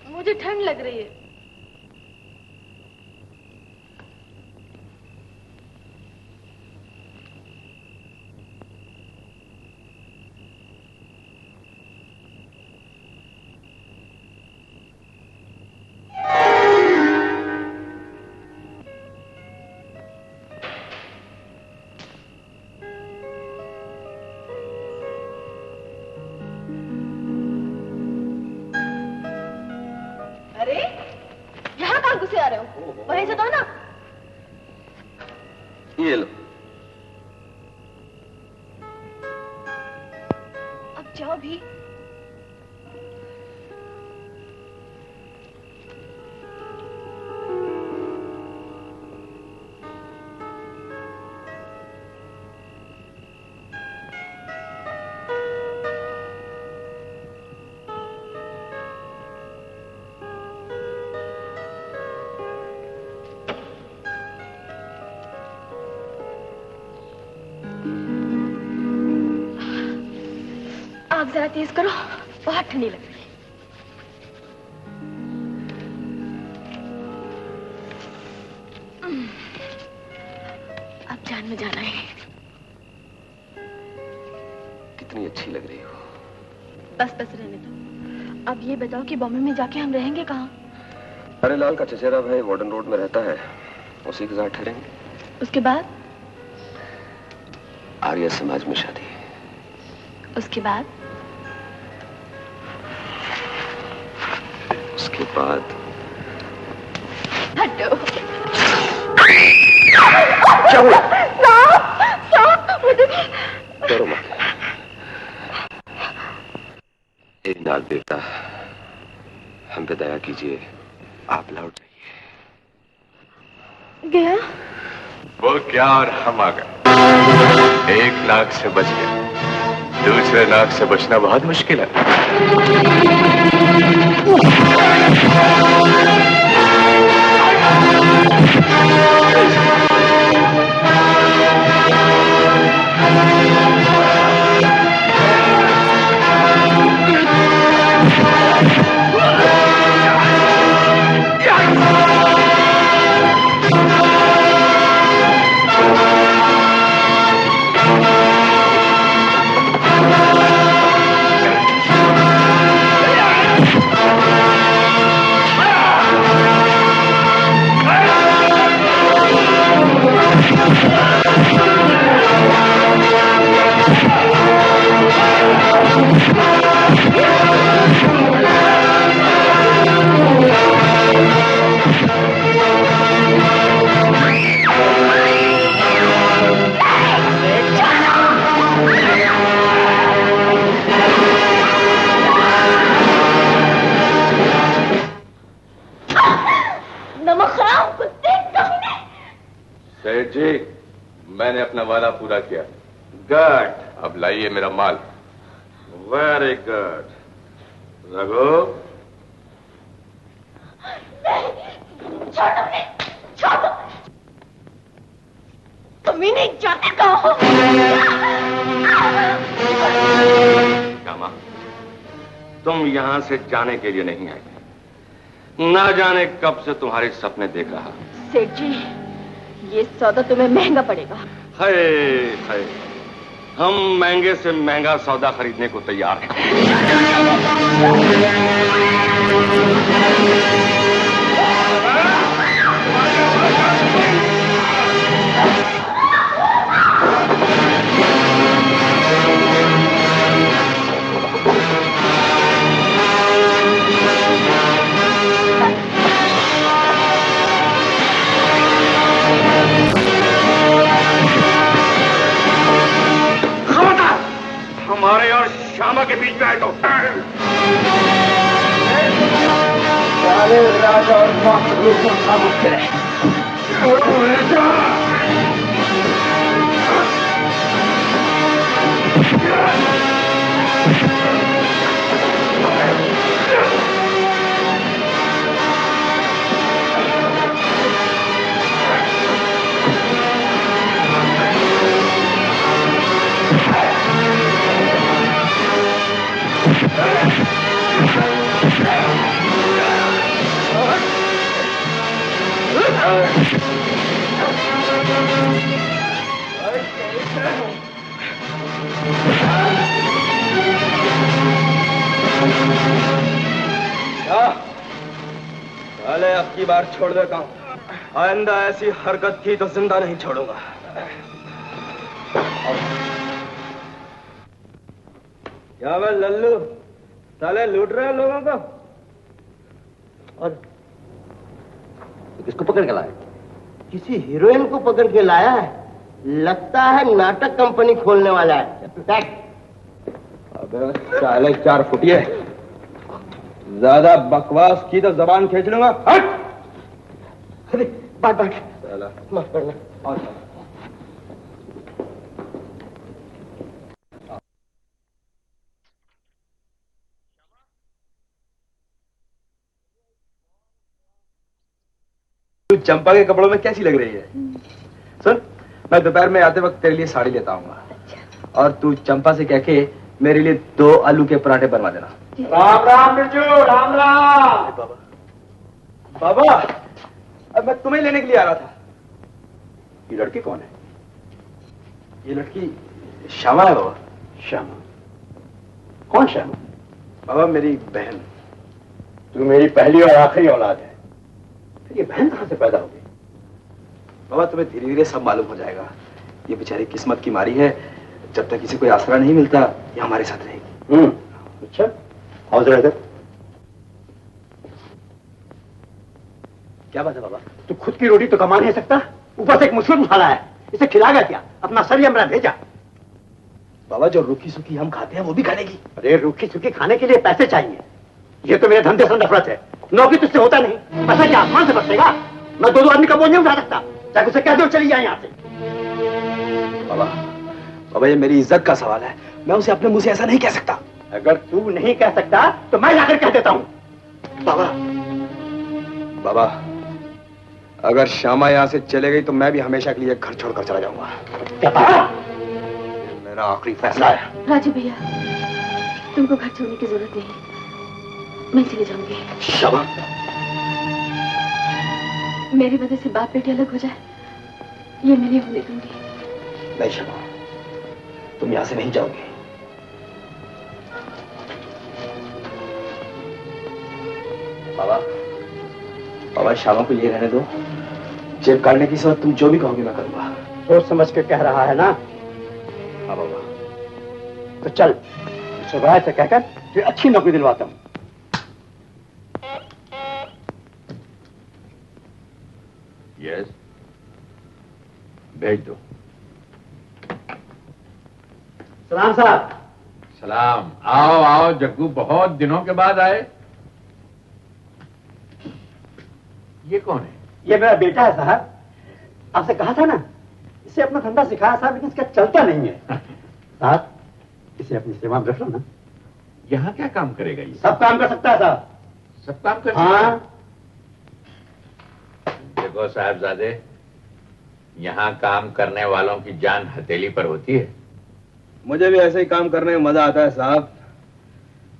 मुझे ठंड लग रही है। वहीं से दो ना। ये लो। अब जाओ भी। आग जरा तेज करो, बहुत ठंडी लग रही है। अब जान में जाना है। कितनी अच्छी लग रही हो। बस बस रहने दो। अब ये बताओ कि बॉम्बे में जाके हम रहेंगे कहाँ? अरे लाल का चचेरा भाई वार्डन रोड में रहता है, उसी के साथ ठहरेंगे। उसके बाद? आर्य समाज में शादी। उसके बाद? उसके बाद हटो। क्या हुआ? मुझे डरो मत। हे नाग देवता, हम पे दया कीजिए, आप लौट जाइए। गया? वो क्या और हम आ गए। एक नाग से बच गए, दूसरे नाग से बचना बहुत मुश्किल है। सेठ जी, मैंने अपना वादा पूरा किया। गुड, अब लाइए मेरा माल। Very good. रघु, छोड़ो। तुम ही नहीं जाते कहो। श्यामा, तुम यहां से जाने के लिए नहीं आए। ना जाने कब से तुम्हारे सपने देख रहा। सेठ जी, ये सौदा तुम्हें महंगा पड़ेगा। हाय हाय, हम महंगे से महंगा सौदा खरीदने को तैयार हैं। हमारे और श्यामा के बीच में आए तो राजा और महापुरुषों का मुख्य है। साले अब की बार छोड़ देता हूँ, आइंदा ऐसी हरकत की तो जिंदा नहीं छोड़ूंगा। क्या मैं लल्लू, साले लूट रहे हैं लोगों को। और तो किसको पकड़ के लाए? किसी हीरोइन को पकड़ के लाया है, लगता है नाटक कंपनी खोलने वाला है। अबे साले 4 फुटिए, ज्यादा बकवास की तो जबान खींच लूंगा। हट! अरे बाट माफ करना। तू चंपा के कपड़ों में कैसी लग रही है? सुन, मैं दोपहर में आते वक्त तेरे लिए साड़ी लेता आऊंगा। और तू चंपा से कह के मेरे लिए 2 आलू के पराठे बनवा देना। राम राम बिरजू, राम राम। बाबा, बाबा, अब मैं तुम्हें लेने के लिए आ रहा था। ये लड़की कौन है? ये लड़की श्यामा है बाबा। श्यामा? कौन श्यामा? बाबा मेरी बहन। तू मेरी पहली और आखिरी औलाद है। फिर ये बहन कहां से पैदा हो गई? बाबा तुम्हें धीरे धीरे सब मालूम हो जाएगा। ये बेचारी किस्मत की मारी है, जब तक इसे कोई आसरा नहीं मिलता ये हमारे साथ रहेगी। अच्छा, हौसला इधर। क्या बात है बाबा? तू खुद की रोटी तो कमा नहीं सकता, ऊपर से एक मुश्किल उठाना है। इसे खिलागा क्या? अपना सर हमरा भेजा। बाबा जो रूखी सूखी हम खाते हैं वो भी खानेगी। अरे रूखी सूखी खाने के लिए पैसे चाहिए। ये तो मेरे धंधे से नफरत है। नौकरी तुझसे होता नहीं, पैसा क्या आसमान से बरसेगा? मैं 2 आदमी का बोझ नहीं उठा सकता। चाहे उसे कह दो चली जाए यहाँ से। बाबा, बाबा ये मेरी इज्जत का सवाल है, मैं उसे अपने मुंह से ऐसा नहीं कह सकता। अगर तू नहीं कह सकता तो मैं जाकर कह देता हूँ। बाबा, बाबा अगर श्यामा यहाँ से चले गई तो मैं भी हमेशा के लिए घर छोड़कर चला जाऊंगा। क्या कहा? मेरा आखिरी फैसला है। राजू भैया, तुमको घर छोड़ने की जरूरत नहीं, मैं चली जाऊंगी। श्यामा, मेरी वजह से बाप बेटे अलग हो जाए, ये मैं नहीं होने दूंगी। नहीं श्यामा, तुम यहाँ से नहीं जाओगे। बाबा, बाबा श्यामा को ये रहने दो। जेब काटने की समय तुम जो भी कहोगे मैं करूंगा। सोच समझ के कह रहा है ना? हाँ बाबा। तो चल, सुबह से कहकर तुझे अच्छी नौकरी दिलवाता हूँ। यस, भेज दो। सलाम साहब। सलाम। आओ आओ जग्गू, बहुत दिनों के बाद आए। ये कौन है? ये मेरा बेटा है साहब। आपसे कहा था ना, इसे अपना धंधा सिखाया साहब, लेकिन इसका चलता नहीं है। साहब, इसे अपनी सेवा में रख लो ना। यहाँ क्या काम करेगा ये? सब काम कर सकता है साहब। सब काम कर? हाँ। देखो साहबजादे, यहाँ काम करने वालों की जान हथेली पर होती है। मुझे भी ऐसे ही काम करने में मजा आता है साहब।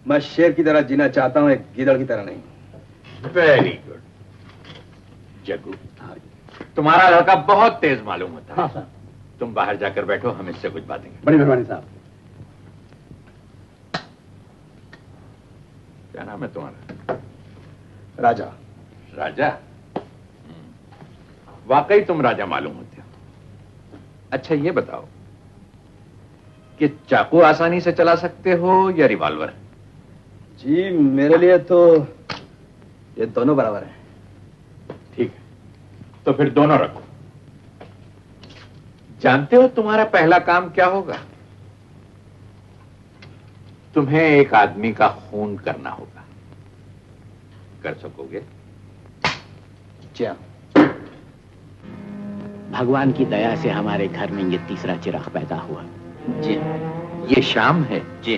मैं शेर की तरह जीना चाहता हूँ, एक गीदड़ की तरह नहीं। वेरी गुड जग्गू, तुम्हारा लड़का बहुत तेज मालूम होता है। हाँ साहब। तुम बाहर जाकर बैठो, हम इससे कुछ बातें करें। बड़ी मेहरबानी साहब। क्या नाम है तुम्हारा? राजा। राजा? वाकई तुम राजा मालूम होते हो। अच्छा ये बताओ कि चाकू आसानी से चला सकते हो या रिवॉल्वर? जी मेरे लिए तो ये दोनों बराबर हैं। ठीक है, तो फिर दोनों रखो। जानते हो तुम्हारा पहला काम क्या होगा? तुम्हें एक आदमी का खून करना होगा। कर सकोगे? जी हाँ। भगवान की दया से हमारे घर में ये तीसरा चिराग पैदा हुआ। जी, ये शाम है। जी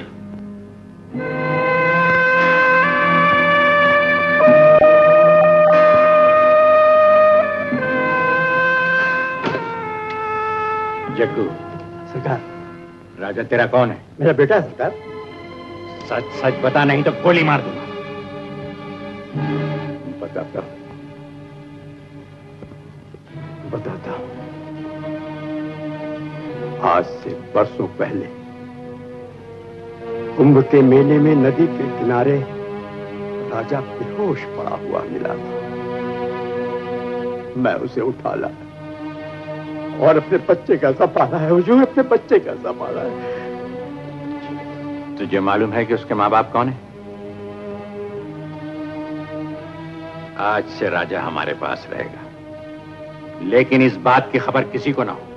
जग्गू। सरकार। राजा तेरा कौन है? मेरा बेटा है सरकार। सच सच बता, नहीं तो गोली मार दूंगा। बताता हूं। आज से बरसों पहले कुंभ के मेले में नदी के किनारे राजा बेहोश पड़ा हुआ मिला था। मैं उसे उठा लाया और अपने बच्चे का संभाला है। हुजूर, अपने बच्चे का संभाला है। तुझे मालूम है कि उसके माँ बाप कौन है? आज से राजा हमारे पास रहेगा, लेकिन इस बात की खबर किसी को ना हो,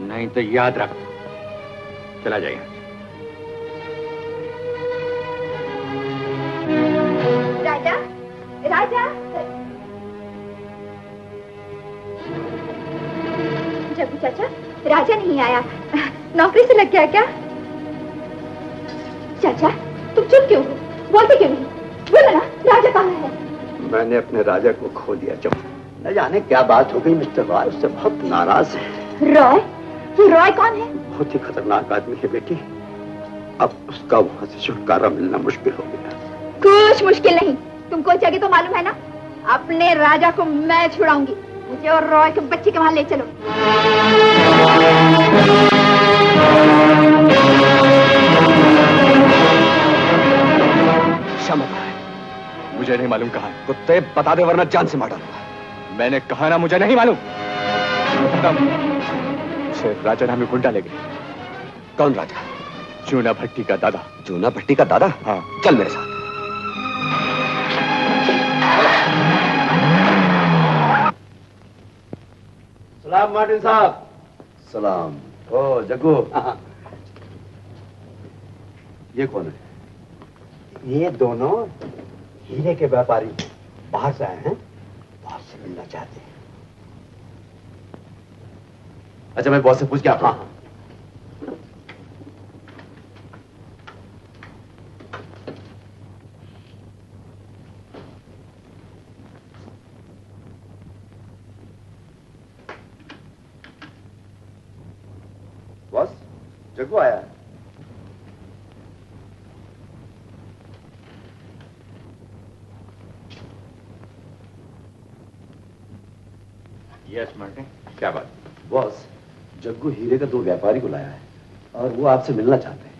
नहीं तो याद रख, चला जाइए। राजा, राजा। जग्गू चाचा, राजा नहीं आया, नौकरी से लग गया क्या? चाचा, तुम चुप क्यों हो? बोलते क्यों नहीं? बोलो ना, राजा कहाँ है? मैंने अपने राजा को खो दिया। जब न जाने क्या बात हो गई, मिस्टर रॉय उससे बहुत नाराज है। रॉय? ये रॉय कौन है? बहुत ही खतरनाक आदमी है बेटी। अब उसका वहां से छुटकारा मिलना मुश्किल हो गया। कुछ मुश्किल नहीं, तुमको जगह तो मालूम है ना? अपने राजा को मैं छुड़ाऊंगी। मुझे और रॉय के बच्चे के वहां ले चलो। श्यामा कहाँ है? मुझे नहीं मालूम कहाँ है। कुत्ते बता दे वरना जान से मार डालूंगा। मैंने कहा ना मुझे नहीं मालूम। राजा ने हमें गुंडा ले गए। कौन राजा? चूना भट्टी का दादा। चूना भट्टी का दादा? हाँ। चल मेरे साथ। सलाम मार्टिन साहब। सलाम। ओ जग्गू। ये कौन है? ये दोनों हीरे के व्यापारी बाहर से आए हैं, बॉस से मिलना चाहते हैं। अच्छा, मैं बॉस से पूछ के आता हूं। बॉस, जग्गू आया है। यस मार्टिन, क्या बात? बॉस, जग्गू हीरे का 2 व्यापारी को लाया है और वो आपसे मिलना चाहते हैं।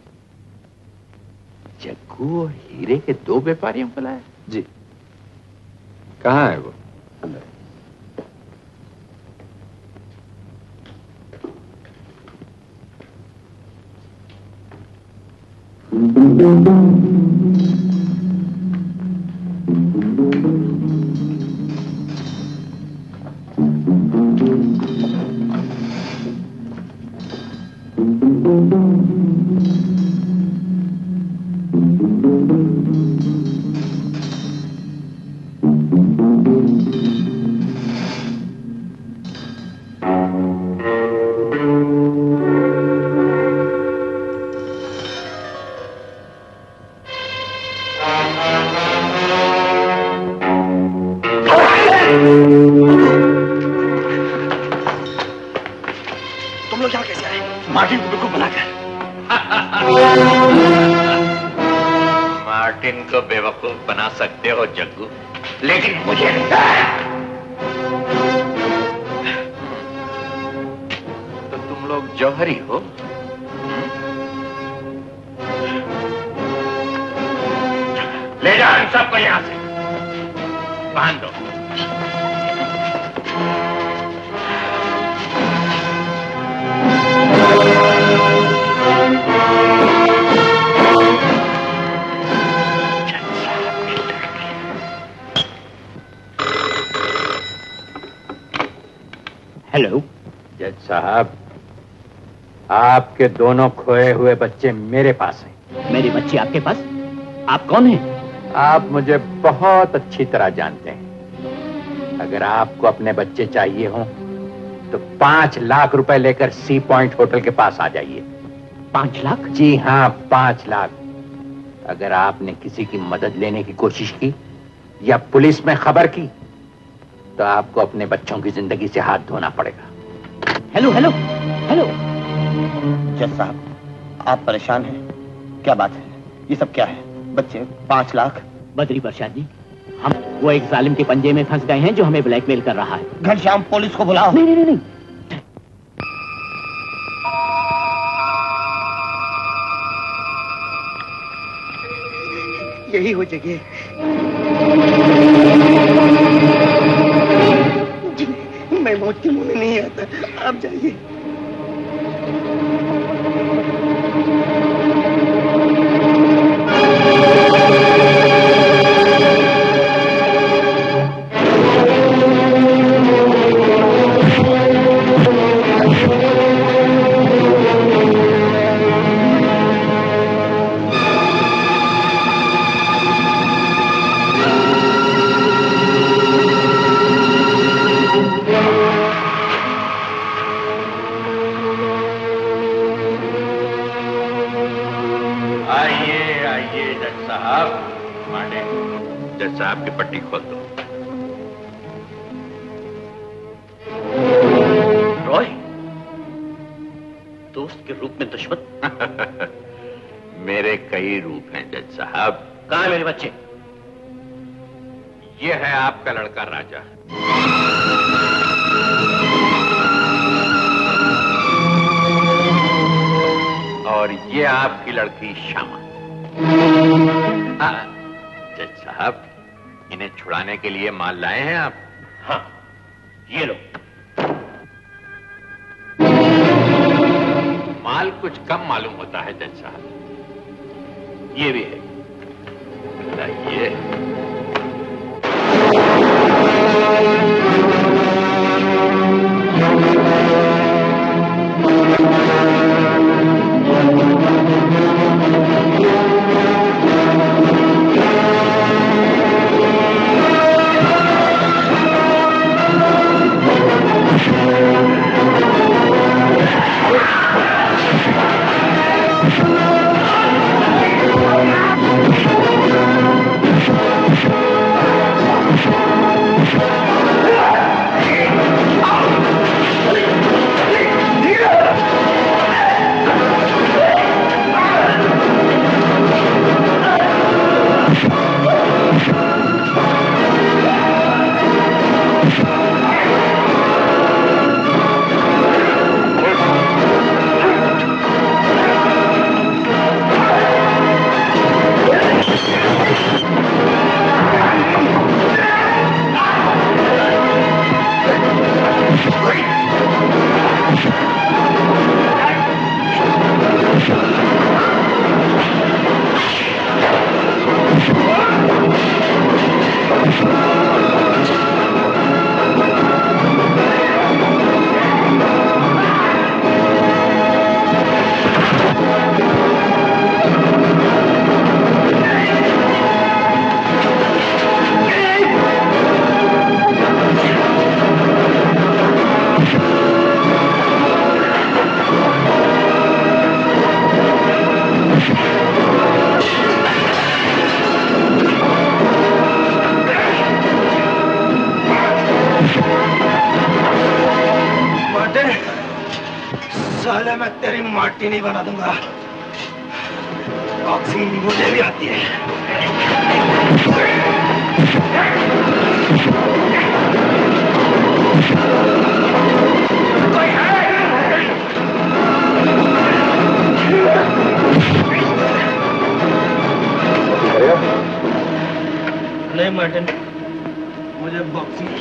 जग्गू और हीरे के 2 व्यापारियों को लाया? जी। कहाँ है वो? अंदर। मार्टिन को बेवकूफ बना सकते हो जग्गू, लेकिन मुझे नहीं। तो तुम लोग जौहरी हो? ले जाओ इन सबको यहां से, बांध दो। हेलो जज साहब, आपके दोनों खोए हुए बच्चे मेरे पास हैं। मेरे बच्चे आपके पास? आप कौन हैं? आप मुझे बहुत अच्छी तरह जानते हैं। अगर आपको अपने बच्चे चाहिए हों तो 5 लाख रुपए लेकर सी पॉइंट होटल के पास आ जाइए। 5 लाख? जी हाँ, 5 लाख। अगर आपने किसी की मदद लेने की कोशिश की या पुलिस में खबर की तो आपको अपने बच्चों की जिंदगी से हाथ धोना पड़ेगा। Hello hello hello. जज साहब, आप परेशान हैं? क्या बात है? ये सब क्या है? बच्चे 5 लाख? बद्री प्रसाद जी, हम वो एक जालिम के पंजे में फंस गए हैं जो हमें ब्लैकमेल कर रहा है। घनश्याम, पुलिस को बुलाओ। नहीं नहीं नहीं। यही हो जगह। मैं मौत के मुंह में नहीं आता, आप जाइए। साहब, माने जज साहब की पट्टी खोल दो। रॉय, दोस्त के रूप में दुश्मन? मेरे कई रूप हैं जज साहब। कहाँ है मेरे बच्चे? ये है आपका लड़का राजा। और ये आपकी लड़की श्यामा। जज साहब, इन्हें छुड़ाने के लिए माल लाए हैं आप? हाँ, ये लो। माल कुछ कम मालूम होता है जज साहब। ये भी है, बताइए। साले मैं तेरी माटी नहीं बना दूंगा। बॉक्सिंग मुझे भी आती है। कोई है? नहीं मार्टिन, मुझे बॉक्सिंग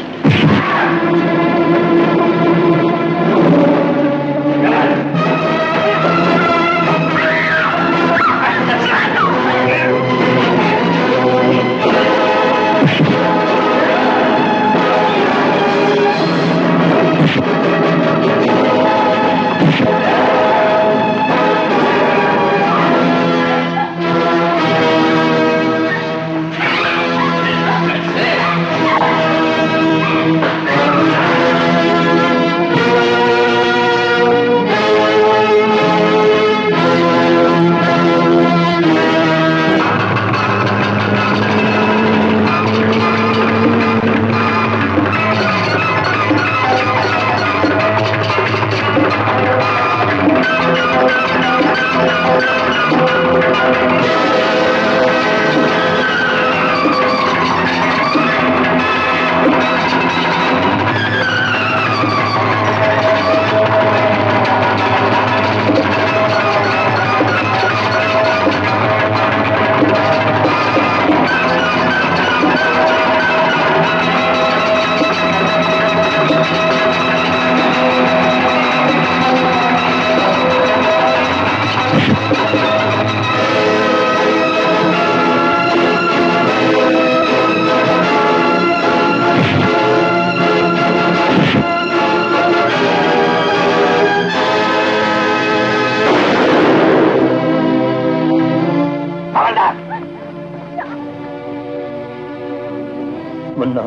मुन्ना,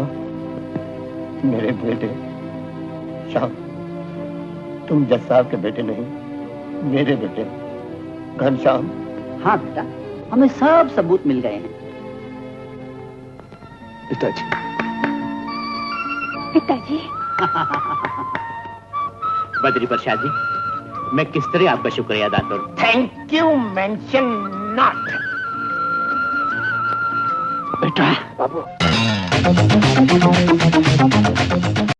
मेरे बेटे श्याम, तुम जज साहब के बेटे नहीं, मेरे बेटे घनश्याम। हाँ बेटा, हमें सब सबूत मिल गए हैं। पिताजी। पिताजी। बद्री प्रसाद जी, मैं किस तरह आपका शुक्रिया अदा करूं? Thank you mention not. बेटा। बाबू।